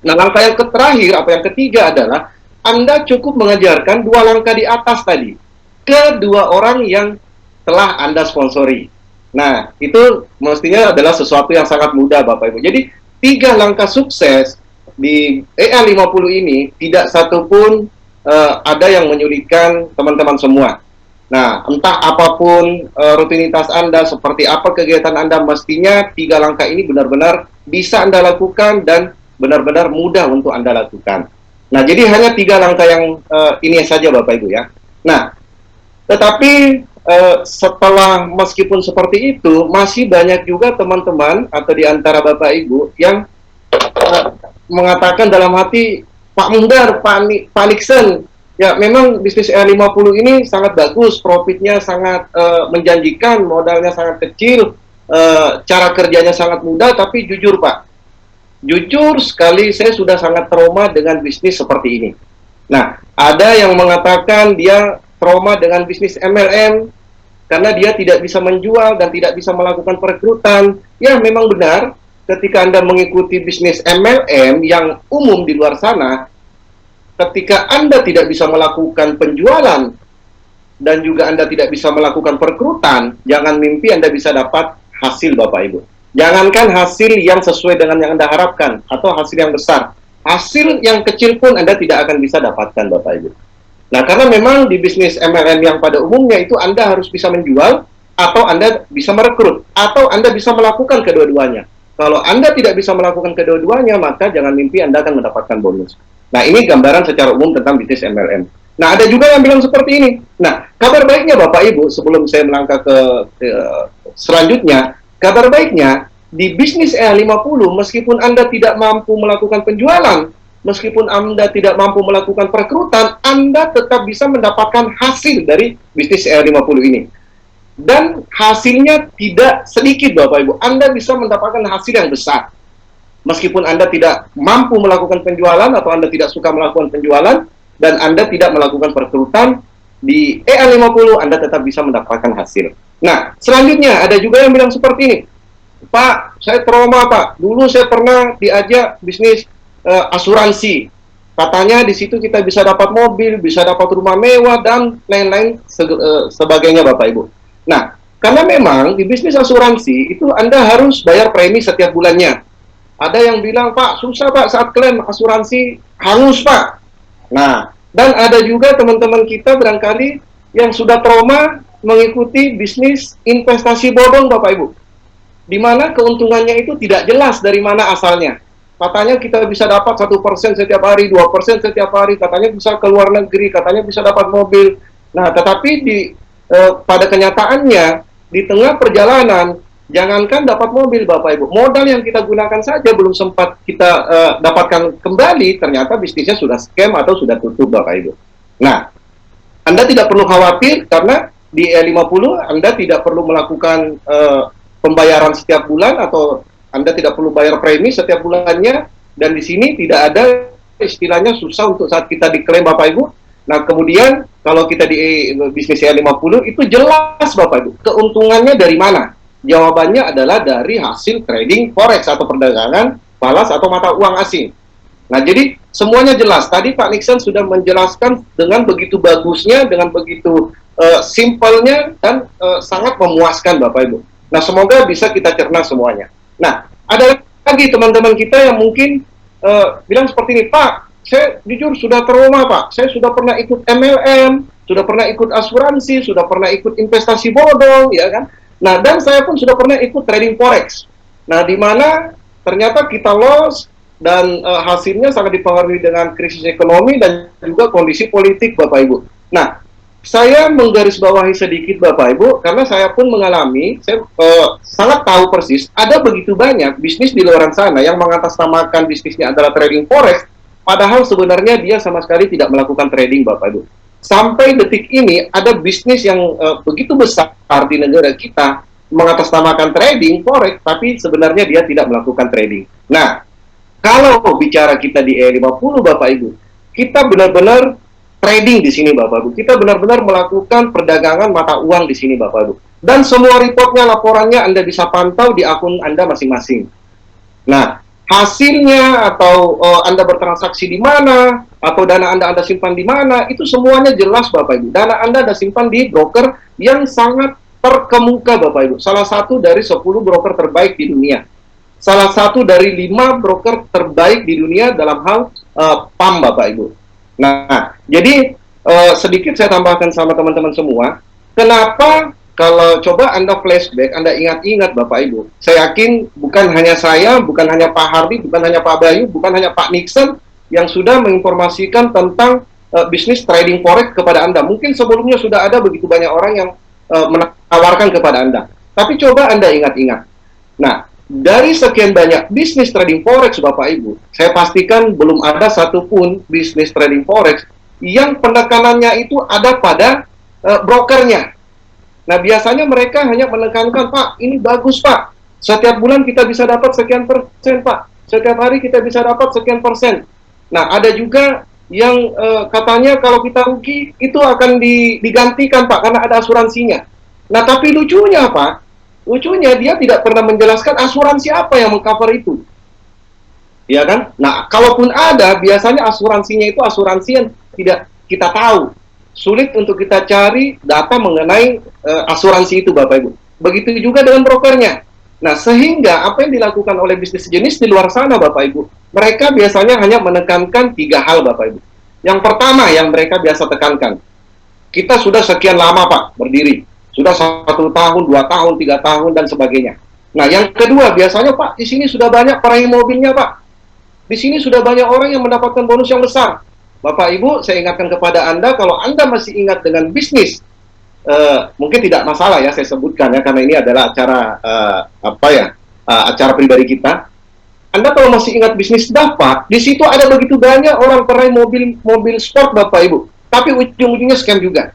Nah, langkah yang terakhir atau yang ketiga adalah Anda cukup mengajarkan 2 langkah di atas tadi ke 2 orang yang telah Anda sponsori. Nah, itu mestinya adalah sesuatu yang sangat mudah Bapak Ibu. Jadi, 3 langkah sukses di EA50 ini tidak satupun ada yang menyulitkan teman-teman semua. Nah, entah apapun rutinitas Anda, seperti apa kegiatan Anda, mestinya 3 langkah ini benar-benar bisa Anda lakukan dan benar-benar mudah untuk Anda lakukan. Nah, jadi hanya 3 langkah yang ini saja Bapak Ibu ya. Nah, tetapi setelah meskipun seperti itu, masih banyak juga teman-teman atau di antara Bapak Ibu yang mengatakan dalam hati, Pak Mundar, Pak Nixon, ya memang bisnis E50 ini sangat bagus, profitnya sangat menjanjikan, modalnya sangat kecil, cara kerjanya sangat mudah, tapi jujur Pak, jujur sekali saya sudah sangat trauma dengan bisnis seperti ini. Nah, ada yang mengatakan dia trauma dengan bisnis MLM, karena dia tidak bisa menjual dan tidak bisa melakukan perekrutan. Ya, memang benar, ketika Anda mengikuti bisnis MLM yang umum di luar sana, ketika Anda tidak bisa melakukan penjualan dan juga Anda tidak bisa melakukan perekrutan, jangan mimpi Anda bisa dapat hasil Bapak Ibu. Jangankan hasil yang sesuai dengan yang Anda harapkan atau hasil yang besar, hasil yang kecil pun Anda tidak akan bisa dapatkan Bapak Ibu. Nah, karena memang di bisnis MLM yang pada umumnya itu Anda harus bisa menjual, atau Anda bisa merekrut, atau Anda bisa melakukan kedua-duanya. Kalau Anda tidak bisa melakukan kedua-duanya, maka jangan mimpi Anda akan mendapatkan bonus. Nah, ini gambaran secara umum tentang bisnis MLM. Nah, ada juga yang bilang seperti ini. Nah, kabar baiknya Bapak Ibu, sebelum saya melangkah ke selanjutnya, kabar baiknya, di bisnis E50, meskipun Anda tidak mampu melakukan penjualan, meskipun Anda tidak mampu melakukan perekrutan, Anda tetap bisa mendapatkan hasil dari bisnis E50 ini. Dan hasilnya tidak sedikit Bapak Ibu. Anda bisa mendapatkan hasil yang besar. Meskipun Anda tidak mampu melakukan penjualan atau Anda tidak suka melakukan penjualan dan Anda tidak melakukan perekrutan, di EA50 Anda tetap bisa mendapatkan hasil. Nah, selanjutnya ada juga yang bilang seperti ini. Pak, saya trauma Pak. Dulu saya pernah diajak bisnis asuransi. Katanya di situ kita bisa dapat mobil, bisa dapat rumah mewah dan lain-lain sebagainya Bapak Ibu. Nah, karena memang di bisnis asuransi itu Anda harus bayar premi setiap bulannya. Ada yang bilang, Pak, susah Pak saat klaim asuransi hangus Pak. Nah, dan ada juga teman-teman kita barangkali yang sudah trauma mengikuti bisnis investasi bodong Bapak Ibu. Di mana keuntungannya itu tidak jelas dari mana asalnya. Katanya kita bisa dapat 1% setiap hari, 2% setiap hari, katanya bisa ke luar negeri, katanya bisa dapat mobil. Nah, tetapi pada kenyataannya, di tengah perjalanan, jangankan dapat mobil Bapak Ibu, modal yang kita gunakan saja belum sempat kita dapatkan kembali, ternyata bisnisnya sudah scam atau sudah tutup Bapak Ibu. Nah, Anda tidak perlu khawatir karena di E50 Anda tidak perlu melakukan pembayaran setiap bulan atau Anda tidak perlu bayar premi setiap bulannya, dan di sini tidak ada istilahnya susah untuk saat kita diklaim Bapak Ibu. Nah, kemudian kalau kita di bisnis E50 itu jelas Bapak Ibu, keuntungannya dari mana? Jawabannya adalah dari hasil trading forex atau perdagangan balas atau mata uang asing. Nah, jadi semuanya jelas. Tadi Pak Nixon sudah menjelaskan dengan begitu bagusnya, dengan begitu simpelnya, dan sangat memuaskan Bapak Ibu. Nah, semoga bisa kita cerna semuanya. Nah, ada lagi teman-teman kita yang mungkin bilang seperti ini, Pak, saya jujur sudah trauma Pak, saya sudah pernah ikut MLM, sudah pernah ikut asuransi, sudah pernah ikut investasi bodong, ya kan? Nah, dan saya pun sudah pernah ikut trading forex. Nah, di mana ternyata kita loss dan hasilnya sangat dipengaruhi dengan krisis ekonomi dan juga kondisi politik Bapak Ibu. Nah, saya menggarisbawahi sedikit Bapak Ibu karena saya pun mengalami, saya sangat tahu persis ada begitu banyak bisnis di luar sana yang mengatasnamakan bisnisnya adalah trading forex, padahal sebenarnya dia sama sekali tidak melakukan trading Bapak Ibu. Sampai detik ini ada bisnis yang begitu besar di negara kita mengatasnamakan trading forex, tapi sebenarnya dia tidak melakukan trading. Nah, kalau bicara kita di E50 Bapak Ibu, kita benar-benar trading di sini Bapak Ibu. Kita benar-benar melakukan perdagangan mata uang di sini Bapak Ibu. Dan semua reportnya, laporannya Anda bisa pantau di akun Anda masing-masing. Nah, hasilnya atau Anda bertransaksi di mana, atau dana Anda simpan di mana, itu semuanya jelas Bapak Ibu. Dana Anda simpan di broker yang sangat terkemuka Bapak Ibu. Salah satu dari 10 broker terbaik di dunia. Salah satu dari 5 broker terbaik di dunia dalam hal PAM Bapak Ibu. Nah, jadi sedikit saya tambahkan sama teman-teman semua, kenapa kalau coba Anda flashback, Anda ingat-ingat Bapak Ibu, saya yakin bukan hanya saya, bukan hanya Pak Hardy, bukan hanya Pak Bayu, bukan hanya Pak Nixon yang sudah menginformasikan tentang bisnis trading forex kepada Anda. Mungkin sebelumnya sudah ada begitu banyak orang yang menawarkan kepada Anda. Tapi coba Anda ingat-ingat. Nah, dari sekian banyak bisnis trading forex Bapak Ibu, saya pastikan belum ada satupun bisnis trading forex yang penekanannya itu ada pada brokernya. Nah, biasanya mereka hanya menekankan, Pak, ini bagus Pak, setiap bulan kita bisa dapat sekian persen Pak, setiap hari kita bisa dapat sekian persen. Nah, ada juga yang katanya kalau kita rugi itu akan digantikan Pak, karena ada asuransinya. Nah, tapi lucunya Pak, lucunya dia tidak pernah menjelaskan asuransi apa yang mengcover itu. Ya kan? Nah, kalaupun ada, biasanya asuransinya itu asuransi yang tidak kita tahu. Sulit untuk kita cari data mengenai asuransi itu Bapak Ibu. Begitu juga dengan brokernya. Nah, sehingga apa yang dilakukan oleh bisnis jenis di luar sana Bapak Ibu, mereka biasanya hanya menekankan 3 hal Bapak Ibu. Yang pertama yang mereka biasa tekankan, kita sudah sekian lama Pak berdiri, sudah 1 tahun, 2 tahun, 3 tahun dan sebagainya. Nah, yang kedua biasanya Pak, di sini sudah banyak peraih mobilnya Pak. Di sini sudah banyak orang yang mendapatkan bonus yang besar. Bapak Ibu, saya ingatkan kepada Anda, kalau Anda masih ingat dengan bisnis, mungkin tidak masalah ya saya sebutkan ya, karena ini adalah acara acara pribadi kita. Anda kalau masih ingat bisnis Dapat, di situ ada begitu banyak orang peraih mobil sport Bapak Ibu, tapi ujung-ujungnya scam juga.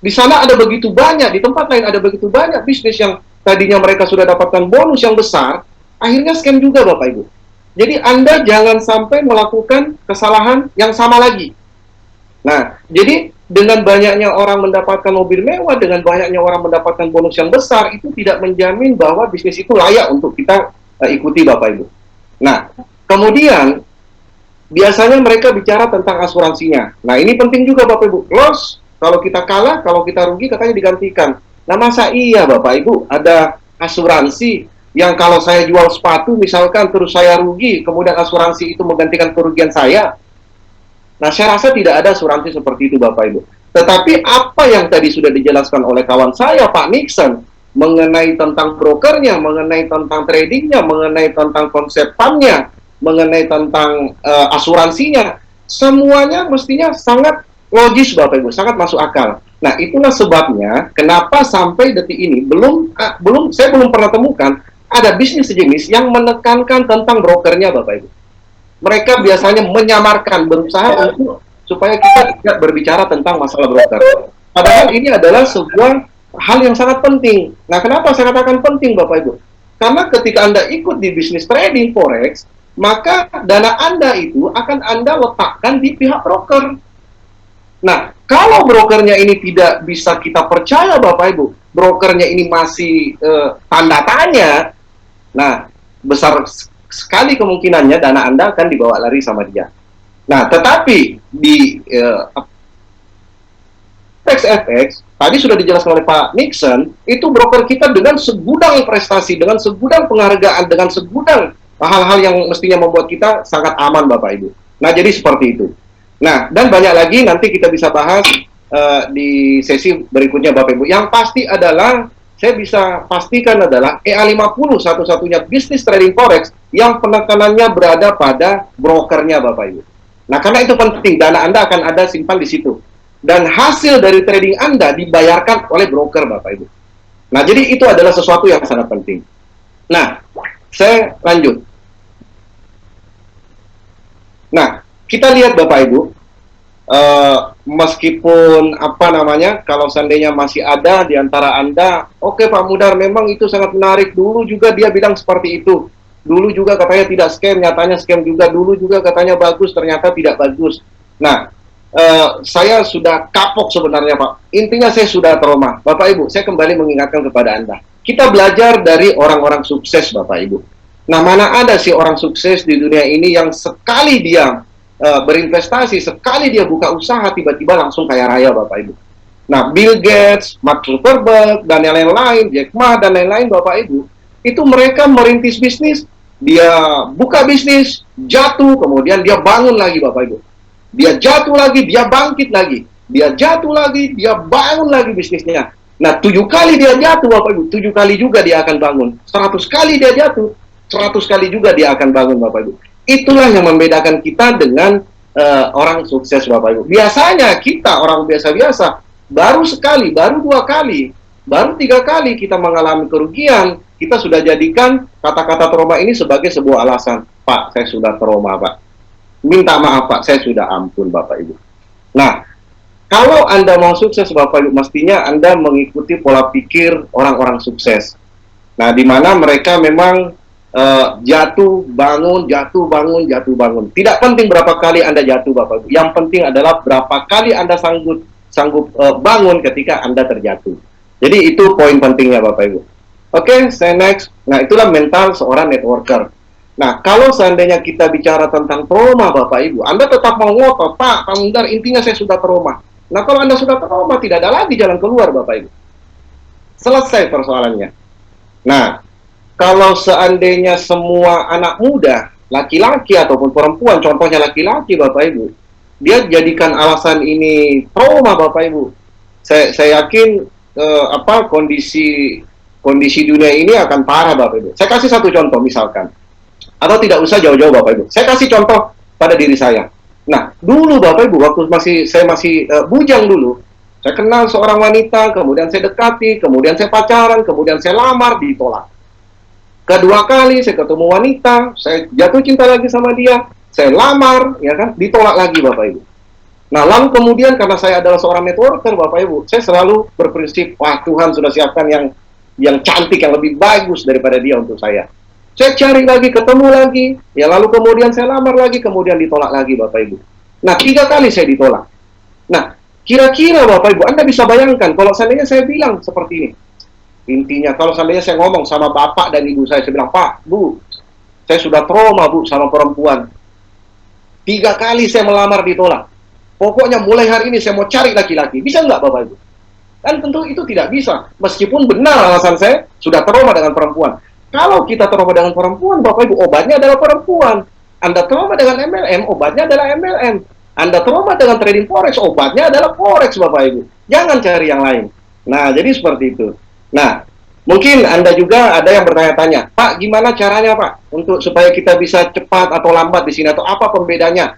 Di sana ada begitu banyak, di tempat lain ada begitu banyak bisnis yang tadinya mereka sudah dapatkan bonus yang besar, akhirnya scam juga Bapak Ibu. Jadi Anda jangan sampai melakukan kesalahan yang sama lagi. Nah, jadi dengan banyaknya orang mendapatkan mobil mewah, dengan banyaknya orang mendapatkan bonus yang besar, itu tidak menjamin bahwa bisnis itu layak untuk kita ikuti Bapak Ibu. Nah, kemudian biasanya mereka bicara tentang asuransinya. Nah, ini penting juga Bapak Ibu. Loss, kalau kita kalah, kalau kita rugi katanya digantikan. Nah, masa iya Bapak Ibu ada asuransi yang kalau saya jual sepatu misalkan terus saya rugi, kemudian asuransi itu menggantikan kerugian saya? Nah, saya rasa tidak ada asuransi seperti itu Bapak Ibu. Tetapi apa yang tadi sudah dijelaskan oleh kawan saya Pak Nixon mengenai tentang brokernya, mengenai tentang tradingnya, mengenai tentang konsep PAM-nya, mengenai tentang asuransinya, semuanya mestinya sangat logis Bapak Ibu, sangat masuk akal. Nah, itulah sebabnya kenapa sampai detik ini saya belum pernah temukan ada bisnis sejenis yang menekankan tentang brokernya, Bapak Ibu. Mereka biasanya menyamarkan, berusaha untuk supaya kita tidak berbicara tentang masalah broker. Padahal ini adalah sebuah hal yang sangat penting. Nah, kenapa saya katakan penting, Bapak Ibu? Karena ketika Anda ikut di bisnis trading forex, maka dana Anda itu akan Anda letakkan di pihak broker. Nah, kalau brokernya ini tidak bisa kita percaya, Bapak Ibu, brokernya ini masih tanda tanya, nah, besar sekali kemungkinannya dana Anda akan dibawa lari sama dia. Nah, tetapi di FX, tadi sudah dijelaskan oleh Pak Nixon, itu broker kita dengan segudang prestasi, dengan segudang penghargaan, dengan segudang hal-hal yang mestinya membuat kita sangat aman, Bapak Ibu. Nah, jadi seperti itu. Nah, dan banyak lagi nanti kita bisa bahas di sesi berikutnya, Bapak Ibu. Yang pasti adalah, saya bisa pastikan adalah EA50 satu-satunya bisnis trading forex yang penekanannya berada pada brokernya, Bapak Ibu. Nah, karena itu penting, dana Anda akan ada simpan di situ. Dan hasil dari trading Anda dibayarkan oleh broker, Bapak Ibu. Nah, jadi itu adalah sesuatu yang sangat penting. Nah, saya lanjut. Nah, kita lihat Bapak Ibu, meskipun kalau seandainya masih ada di antara Anda, oke Pak Mudar, memang itu sangat menarik. Dulu juga dia bilang seperti itu. Dulu juga katanya tidak scam, nyatanya scam juga. Dulu juga katanya bagus, ternyata tidak bagus. Nah, saya sudah kapok sebenarnya, Pak. Intinya saya sudah trauma. Bapak Ibu, saya kembali mengingatkan kepada Anda. Kita belajar dari orang-orang sukses, Bapak Ibu. Nah, mana ada sih orang sukses di dunia ini yang sekali dia berinvestasi, sekali dia buka usaha, tiba-tiba langsung kaya raya, Bapak Ibu. Nah, Bill Gates, Mark Zuckerberg, dan yang lain-lain, Jack Ma, dan lain-lain, Bapak Ibu, itu mereka merintis bisnis, dia buka bisnis, jatuh, kemudian dia bangun lagi, Bapak Ibu. Dia jatuh lagi, dia bangkit lagi. Dia jatuh lagi, dia bangun lagi bisnisnya. Nah, 7 kali dia jatuh, Bapak Ibu. 7 kali juga dia akan bangun. 100 kali dia jatuh, 100 kali juga dia akan bangun, Bapak Ibu. Itulah yang membedakan kita dengan orang sukses, Bapak Ibu. Biasanya kita, orang biasa-biasa, baru sekali, baru 2 kali, baru 3 kali kita mengalami kerugian, kita sudah jadikan kata-kata trauma ini sebagai sebuah alasan. Pak, saya sudah trauma, Pak. Minta maaf, Pak, saya sudah ampun, Bapak Ibu. Nah, kalau Anda mau sukses, Bapak Ibu, mestinya Anda mengikuti pola pikir orang-orang sukses. Nah, di mana mereka memang jatuh, bangun, jatuh, bangun, jatuh, bangun. Tidak penting berapa kali Anda jatuh, Bapak Ibu. Yang penting adalah berapa kali Anda sanggup bangun ketika Anda terjatuh. Jadi itu poin pentingnya, Bapak Ibu. Oke, saya next. Nah, itulah mental seorang networker. Nah, kalau seandainya kita bicara tentang trauma, Bapak Ibu, Anda tetap mau ngotot, Pak Mudar, intinya saya sudah trauma. Nah, kalau Anda sudah trauma, tidak ada lagi jalan keluar, Bapak Ibu. Selesai persoalannya. Nah, kalau seandainya semua anak muda, laki-laki ataupun perempuan, contohnya laki-laki, Bapak Ibu, dia jadikan alasan ini trauma, Bapak Ibu. Saya yakin kondisi dunia ini akan parah, Bapak Ibu. Saya kasih satu contoh, misalkan. Atau tidak usah jauh-jauh, Bapak Ibu. Saya kasih contoh pada diri saya. Nah, dulu Bapak Ibu, waktu saya masih bujang dulu, saya kenal seorang wanita, kemudian saya dekati, kemudian saya pacaran, kemudian saya lamar, ditolak. Kedua kali saya ketemu wanita, saya jatuh cinta lagi sama dia, saya lamar, ya kan, ditolak lagi, Bapak Ibu. Nah, lalu kemudian karena saya adalah seorang networker, Bapak Ibu, saya selalu berprinsip, wah, Tuhan sudah siapkan yang cantik, yang lebih bagus daripada dia untuk saya. Saya cari lagi, ketemu lagi, ya lalu kemudian saya lamar lagi, kemudian ditolak lagi, Bapak Ibu. Nah, 3 kali saya ditolak. Nah, kira-kira Bapak Ibu, Anda bisa bayangkan kalau seandainya saya bilang seperti ini. Intinya, kalau seandainya saya ngomong sama bapak dan ibu saya bilang, Pak, Bu, saya sudah trauma, Bu, sama perempuan. 3 kali saya melamar ditolak. Pokoknya mulai hari ini saya mau cari laki-laki. Bisa nggak, Bapak Ibu? Dan tentu itu tidak bisa. Meskipun benar alasan saya sudah trauma dengan perempuan. Kalau kita trauma dengan perempuan, Bapak Ibu, obatnya adalah perempuan. Anda trauma dengan MLM, obatnya adalah MLM. Anda trauma dengan trading forex, obatnya adalah forex, Bapak Ibu. Jangan cari yang lain. Nah, jadi seperti itu. Nah, mungkin Anda juga ada yang bertanya-tanya, Pak, gimana caranya, Pak, untuk supaya kita bisa cepat atau lambat di sini, atau apa pembedanya?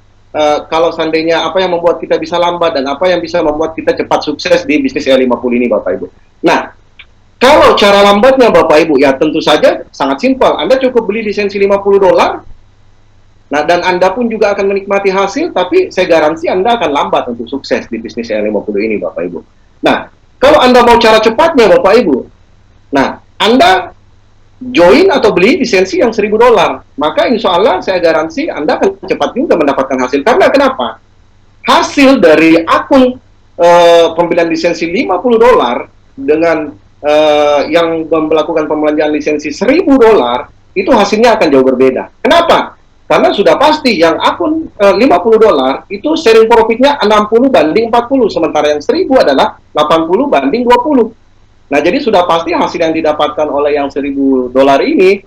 kalau seandainya apa yang membuat kita bisa lambat dan apa yang bisa membuat kita cepat sukses di bisnis E50 ini Bapak Ibu. Nah, kalau cara lambatnya Bapak Ibu, ya tentu saja sangat simpel. Anda cukup beli lisensi $50. Nah, dan Anda pun juga akan menikmati hasil, tapi saya garansi Anda akan lambat untuk sukses di bisnis E50 ini Bapak Ibu. Nah, kalau Anda mau cara cepatnya Bapak Ibu, nah, Anda join atau beli lisensi yang $1000, maka insya Allah saya garansi Anda akan cepat juga mendapatkan hasil. Karena kenapa? Hasil dari akun pembelian lisensi $50 dengan yang melakukan pembelanjaan lisensi $1000, itu hasilnya akan jauh berbeda. Kenapa? Karena sudah pasti yang akun $50 itu sharing profitnya 60/40, sementara yang 1000 adalah 80/20. Nah, jadi sudah pasti hasil yang didapatkan oleh yang $1000 ini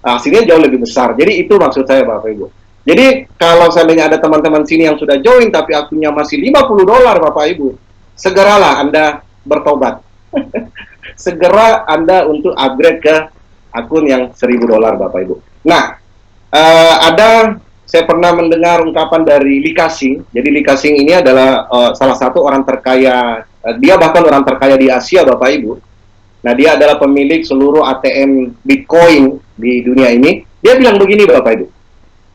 hasilnya jauh lebih besar. Jadi itu maksud saya Bapak Ibu. Jadi kalau seandainya ada teman-teman sini yang sudah join tapi akunnya masih $50 Bapak Ibu, segeralah Anda bertobat. Segera Anda untuk upgrade ke akun yang $1000 Bapak Ibu. Nah, saya pernah mendengar ungkapan dari Lee Ka-shing. Jadi Lee Ka-shing ini adalah salah satu orang terkaya, dia bahkan orang terkaya di Asia Bapak Ibu. Nah, dia adalah pemilik seluruh ATM Bitcoin di dunia ini. Dia bilang begini Bapak Ibu,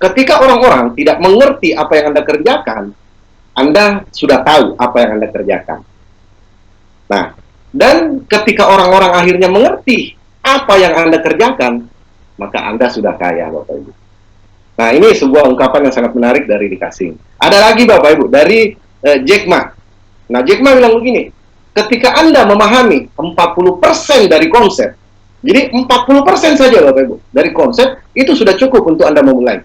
ketika orang-orang tidak mengerti apa yang Anda kerjakan, Anda sudah tahu apa yang Anda kerjakan. Nah, dan ketika orang-orang akhirnya mengerti apa yang Anda kerjakan, maka Anda sudah kaya Bapak Ibu. Nah, ini sebuah ungkapan yang sangat menarik dari Lee Ka-shing. Ada lagi Bapak Ibu, dari Jack Ma. Nah, Jack Ma bilang begini, ketika Anda memahami 40% dari konsep, jadi 40% saja Bapak Ibu, dari konsep, itu sudah cukup untuk Anda memulai.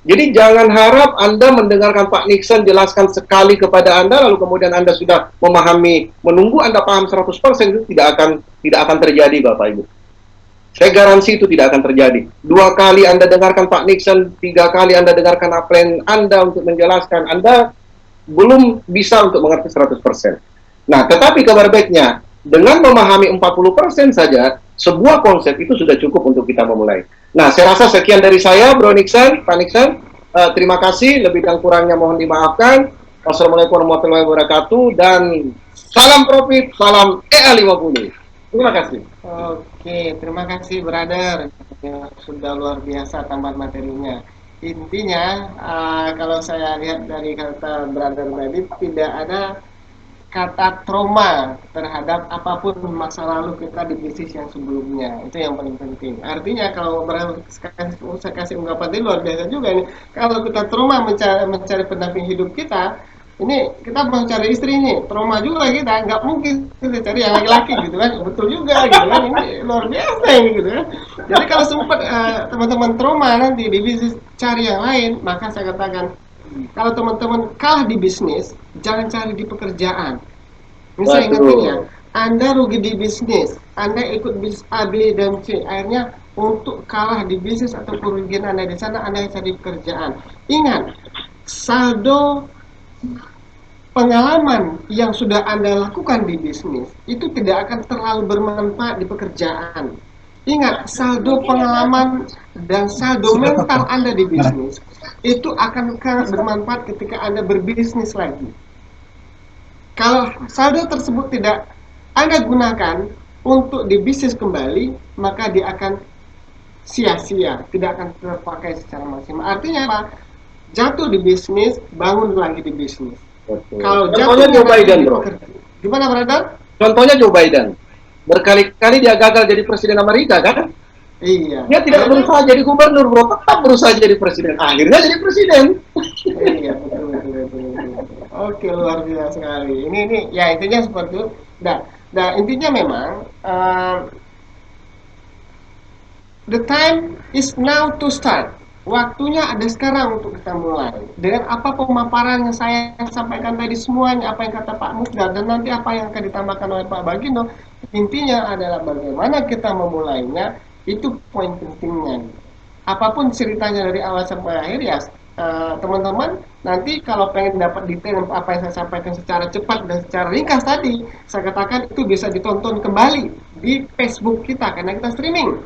Jadi jangan harap Anda mendengarkan Pak Nixon jelaskan sekali kepada Anda, lalu kemudian Anda sudah memahami, menunggu Anda paham 100%, itu tidak akan terjadi Bapak Ibu. Saya garansi itu tidak akan terjadi. 2 kali Anda dengarkan Pak Nixon, 3 kali Anda dengarkan apa yang Anda untuk menjelaskan, Anda belum bisa untuk mengerti 100%. Nah, tetapi kabar baiknya, dengan memahami 40% saja, sebuah konsep itu sudah cukup untuk kita memulai. Nah, saya rasa sekian dari saya, Bro Nixon, Pak Nixon. Terima kasih, lebih dan kurangnya mohon dimaafkan. Wassalamualaikum warahmatullahi wabarakatuh, dan salam profit, salam EA50. Terima kasih. Oke, terima kasih brother. Ya, sudah luar biasa tambahan materinya. Intinya, kalau saya lihat dari kata brother tadi, tidak ada kata trauma terhadap apapun masa lalu kita di bisnis yang sebelumnya. Itu yang paling penting. Artinya kalau saya kasih ungkapan tadi luar biasa juga nih. Kalau kita trauma mencari pendamping hidup kita, ini kita mau cari istri nih, trauma juga kita, nggak mungkin kita cari yang laki-laki gitu kan, betul juga gitu kan, ini luar biasa ini gitu kan. Jadi kalau sempat teman-teman trauma nanti di bisnis cari yang lain, maka saya katakan, kalau teman-teman kalah di bisnis, jangan cari di pekerjaan. Misalnya ingat ya, Anda rugi di bisnis, Anda ikut bisnis A, B, dan C, akhirnya untuk kalah di bisnis atau kerugian Anda di sana, Anda cari pekerjaan. Ingat, saldo pengalaman yang sudah Anda lakukan di bisnis itu tidak akan terlalu bermanfaat di pekerjaan. Ingat, saldo pengalaman dan saldo mental Anda di bisnis itu akan sangat bermanfaat ketika Anda berbisnis lagi. Kalau saldo tersebut tidak Anda gunakan untuk di bisnis kembali, maka dia akan sia-sia, tidak akan terpakai secara maksimal. Artinya apa? Jatuh di bisnis, bangun lagi di bisnis. Betul. Kalau Contohnya jatuh Joe Biden, bro. Gimana, brother? Contohnya Joe Biden. Berkali-kali dia gagal jadi presiden Amerika, kan? Iya. Dia tidak berusaha jadi gubernur, bro. Tetap berusaha jadi presiden. Akhirnya jadi presiden. Iya, betul. Oke, luar biasa sekali. Ini ya intinya seperti itu. Nah, intinya memang the time is now to start. Waktunya ada sekarang untuk kita mulai. Dengan apa pemaparan yang saya sampaikan tadi semuanya, apa yang kata Pak Musdar, dan nanti apa yang akan ditambahkan oleh Pak Bagindo, intinya adalah bagaimana kita memulainya, itu poin pentingnya. Apapun ceritanya dari awal sampai akhir ya, teman-teman nanti kalau pengen dapat detail apa yang saya sampaikan secara cepat dan secara ringkas tadi, saya katakan itu bisa ditonton kembali di Facebook kita karena kita streaming.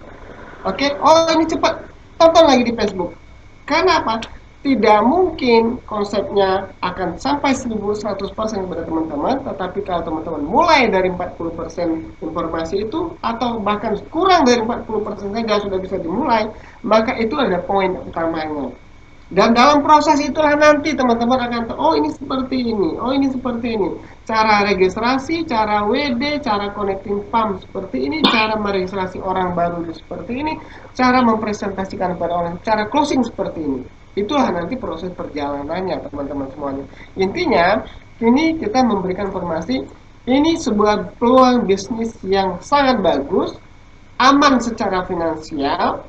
Oke, oh ini cepat, tonton lagi di Facebook. Karena apa? tidak mungkin konsepnya akan sampai 1100% kepada teman-teman, tetapi kalau teman-teman mulai dari 40% informasi itu, atau bahkan kurang dari 40% saja sudah bisa dimulai, maka itu adalah poin utamanya. Dan dalam proses itulah nanti teman-teman akan tahu, oh ini seperti ini, oh ini seperti ini. Cara registrasi, cara WD, cara connecting pump seperti ini, cara meregistrasi orang baru seperti ini, cara mempresentasikan kepada orang, cara closing seperti ini. Itulah nanti proses perjalanannya teman-teman semuanya. Intinya, ini kita memberikan informasi, ini sebuah peluang bisnis yang sangat bagus, aman secara finansial,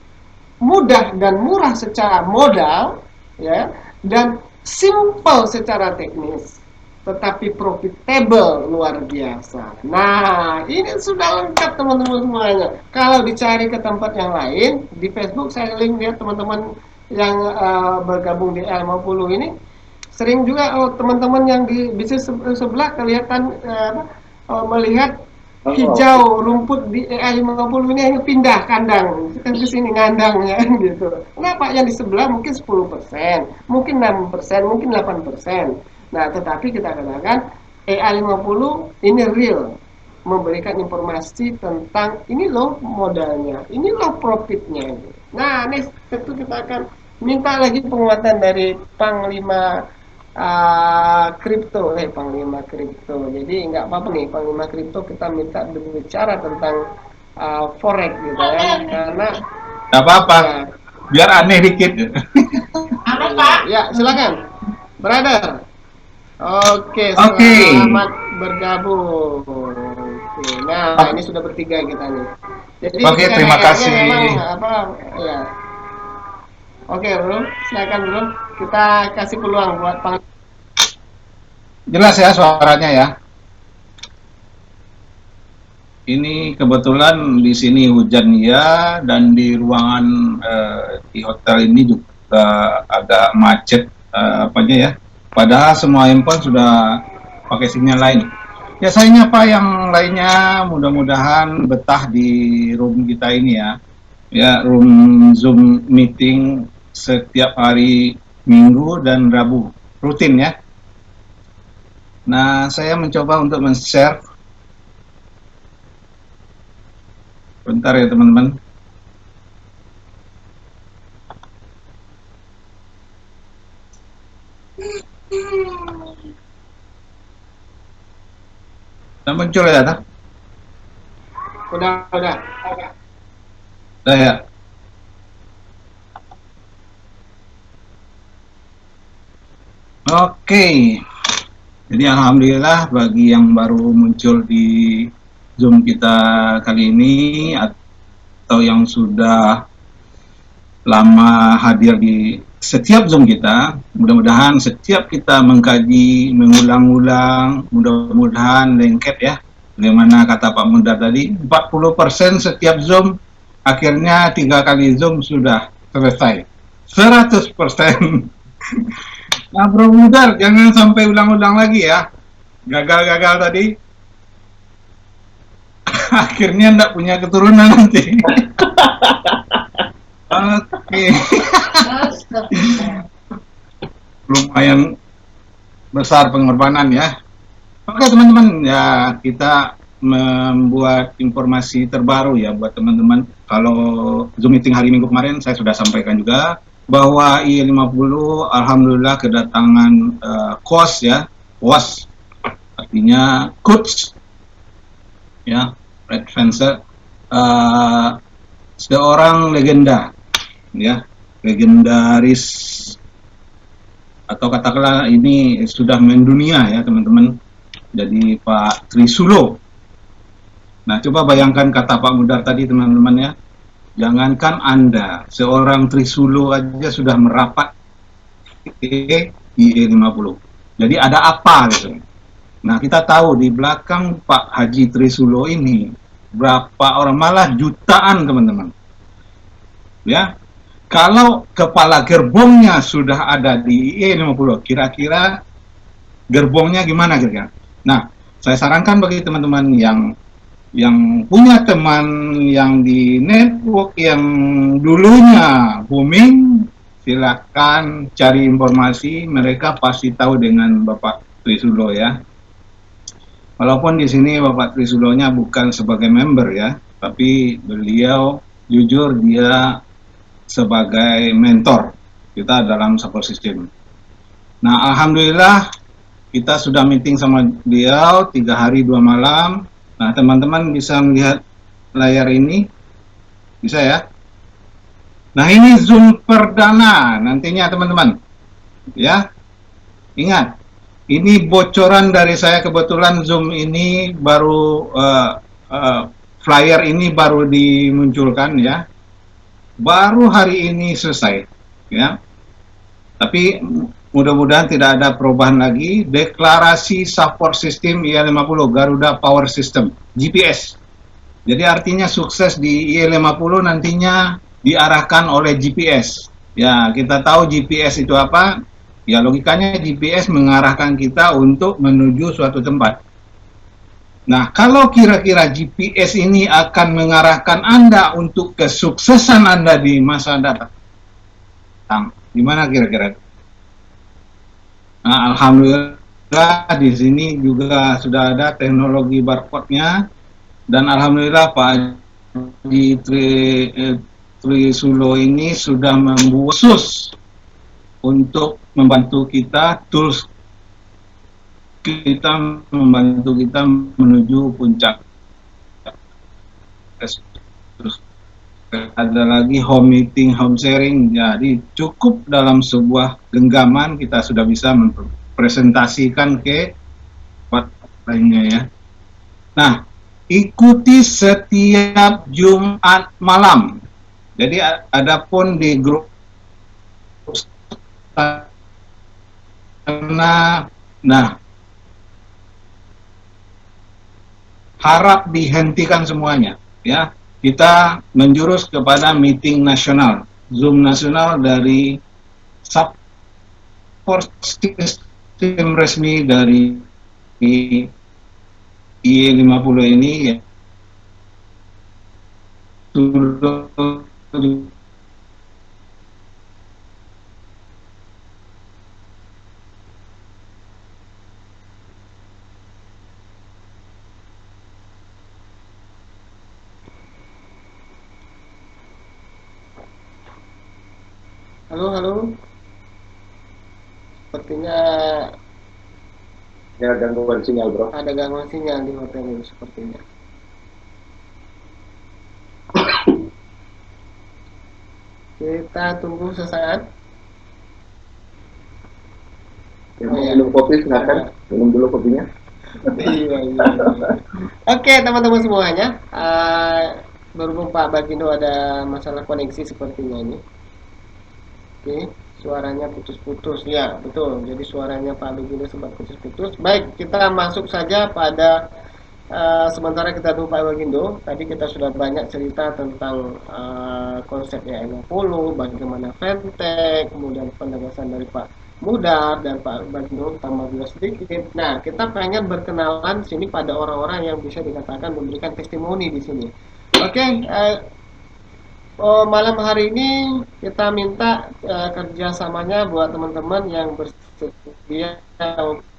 mudah dan murah secara modal, ya, dan simple secara teknis, tetapi profitable luar biasa. Nah, ini sudah lengkap teman-teman semuanya. Kalau dicari ke tempat yang lain, di Facebook saya link lihat teman-teman yang bergabung di L50 ini, sering juga teman-teman yang di bisnis sebelah kelihatan melihat hijau rumput di EA50 ini hanya pindah kandang kita ke sini ngandang ya gitu. Kenapa yang di sebelah mungkin 10%, mungkin 6%, mungkin 8%. Nah, tetapi kita katakan EA50 ini real, memberikan informasi tentang ini loh modalnya, ini loh profitnya. Nah, next tentu kita akan minta lagi penguatan dari Panglima kripto, Panglima kripto. Jadi nggak apa-apa nih Panglima kripto kita minta berbicara tentang forex gitu ya, karena Nggak apa-apa, biar aneh dikit. ya silakan, brother. Oke, Oke. selamat bergabung. Oke, nah ini sudah bertiga kita nih. Jadi Oke, terima kasih. memang apa ya. Oke, bro, silakan bro. Kita kasih peluang buat Panglima. Jelas ya suaranya ya. Ini kebetulan di sini hujan ya, dan di ruangan di hotel ini juga agak macet apanya ya. Padahal semua handphone sudah pakai sinyal lain. Ya saya nyapa yang lainnya, mudah-mudahan betah di room kita ini ya. Ya, room Zoom meeting setiap hari Minggu dan Rabu, rutin ya. Nah, saya mencoba untuk men-share. Bentar ya teman-teman. Sudah muncul ya, tak? Udah. Sudah ya. Oke. Jadi alhamdulillah bagi yang baru muncul di Zoom kita kali ini atau yang sudah lama hadir di setiap Zoom kita, mudah-mudahan setiap kita mengkaji, mengulang-ulang, mudah-mudahan lengket ya. Bagaimana kata Pak Mundar tadi, 40% setiap Zoom, akhirnya 3 kali Zoom sudah selesai. 100%. Nah, Bro Mundar, jangan sampai ulang-ulang lagi ya. Gagal-gagal tadi. Akhirnya enggak punya keturunan nanti. Oke. Lumayan besar pengorbanan ya. Oke teman-teman, ya kita membuat informasi terbaru ya buat teman-teman. Kalau Zoom meeting hari Minggu kemarin saya sudah sampaikan juga bahwa I50 alhamdulillah kedatangan coach ya, was artinya coach ya, Red Fencer, seorang legenda ya, legendaris atau katakanlah ini sudah mendunia ya teman-teman. Jadi Pak Trisulo. Nah, coba bayangkan kata Pak Mundar tadi teman-teman ya. Jangankan Anda, seorang Trisulo aja sudah merapat di E50. Jadi ada apa gitu. Nah, kita tahu di belakang Pak Haji Trisulo ini berapa orang, malah jutaan teman-teman. Ya. Kalau kepala gerbongnya sudah ada di E50, kira-kira gerbongnya gimana kira-kira? Nah, saya sarankan bagi teman-teman yang punya teman yang di network yang dulunya booming, silakan cari informasi, mereka pasti tahu dengan Bapak Trisulo ya. Walaupun di sini Bapak Trisulonya bukan sebagai member ya, tapi beliau jujur dia sebagai mentor kita dalam support system. Nah, alhamdulillah kita sudah meeting sama beliau 3 hari 2 malam. Nah, teman-teman bisa melihat layar ini, bisa ya? Nah, ini Zoom perdana nantinya teman-teman. Ya, ingat, ini bocoran dari saya, kebetulan Zoom ini baru flyer ini baru dimunculkan ya, baru hari ini selesai ya. Tapi mudah-mudahan tidak ada perubahan lagi. Deklarasi support system IE50 Garuda Power System GPS. Jadi artinya sukses di IE50 nantinya diarahkan oleh GPS. Ya, kita tahu GPS itu apa? Ya, logikanya GPS mengarahkan kita untuk menuju suatu tempat. Nah, kalau kira-kira GPS ini akan mengarahkan Anda untuk kesuksesan Anda di masa datang, gimana kira-kira? Nah, alhamdulillah di sini juga sudah ada teknologi barcode-nya, dan alhamdulillah Pak Haji Trisulo ini sudah membuat khusus untuk membantu kita, tools kita, membantu kita menuju puncak. Terus ada lagi home meeting, home sharing, jadi cukup dalam sebuah genggaman kita sudah bisa mempresentasikan ke tempat lainnya ya. Nah, ikuti setiap Jumat malam. Jadi adapun di grup karena harap dihentikan semuanya ya. Kita menjurus kepada meeting nasional, Zoom nasional dari support system resmi dari IE50 ini ya. Halo, halo. Sepertinya Ya, gangguan sinyal, bro. ada gangguan sinyal di hotel ini sepertinya. Kita tunggu sesaat. Ya, minum kopi, silakan. Minum dulu kopinya. Iya, iya. Oke, teman-teman semuanya. Berhubung Pak Bagindo ada masalah koneksi sepertinya ini. Oke, suaranya putus-putus. Ya, betul. Jadi suaranya Pak Bagindo sempat putus-putus. Baik, kita masuk saja pada sementara kita tunggu Pak Bagindo. Tadi kita sudah banyak cerita tentang konsepnya IE50, bagaimana Fintech, kemudian penegasan dari Pak Mudar dan Pak Bagindo tambah juga sedikit. Nah, kita pengen berkenalan sini pada orang-orang yang bisa dikatakan memberikan testimoni di sini. Oke, malam hari ini kita minta kerjasamanya buat teman-teman yang bersedia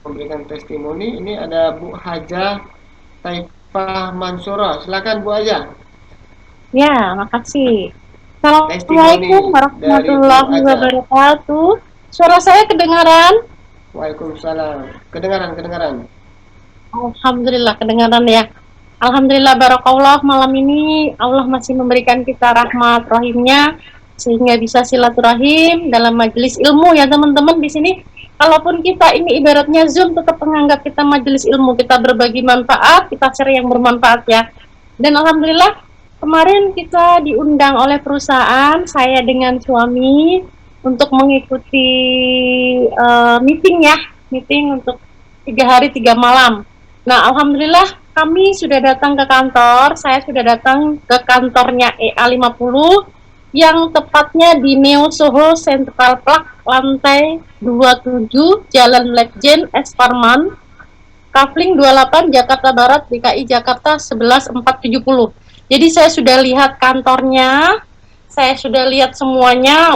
memberikan testimoni. Ini ada Bu Haja Taifah Mansura. Silakan Bu Haja. Ya, makasih. Assalamualaikum warahmatullahi wabarakatuh. Suara saya kedengaran? Waalaikumsalam. Kedengaran. Alhamdulillah kedengaran ya. Alhamdulillah barakallah, malam ini Allah masih memberikan kita rahmat rahimnya sehingga bisa silaturahim dalam majelis ilmu ya teman-teman. Di sini kalaupun kita ini ibaratnya Zoom, tetap menganggap kita majelis ilmu, kita berbagi manfaat, kita share yang bermanfaat ya. Dan alhamdulillah kemarin kita diundang oleh perusahaan, saya dengan suami, untuk mengikuti meeting untuk 3 hari 3 malam. Nah, alhamdulillah kami sudah datang ke kantor, saya sudah datang ke kantornya EA50 yang tepatnya di Neo Soho Central Park, lantai 27, Jalan Legend S. Parman, Kafling 28, Jakarta Barat, DKI Jakarta 11470. Jadi saya sudah lihat kantornya, saya sudah lihat semuanya,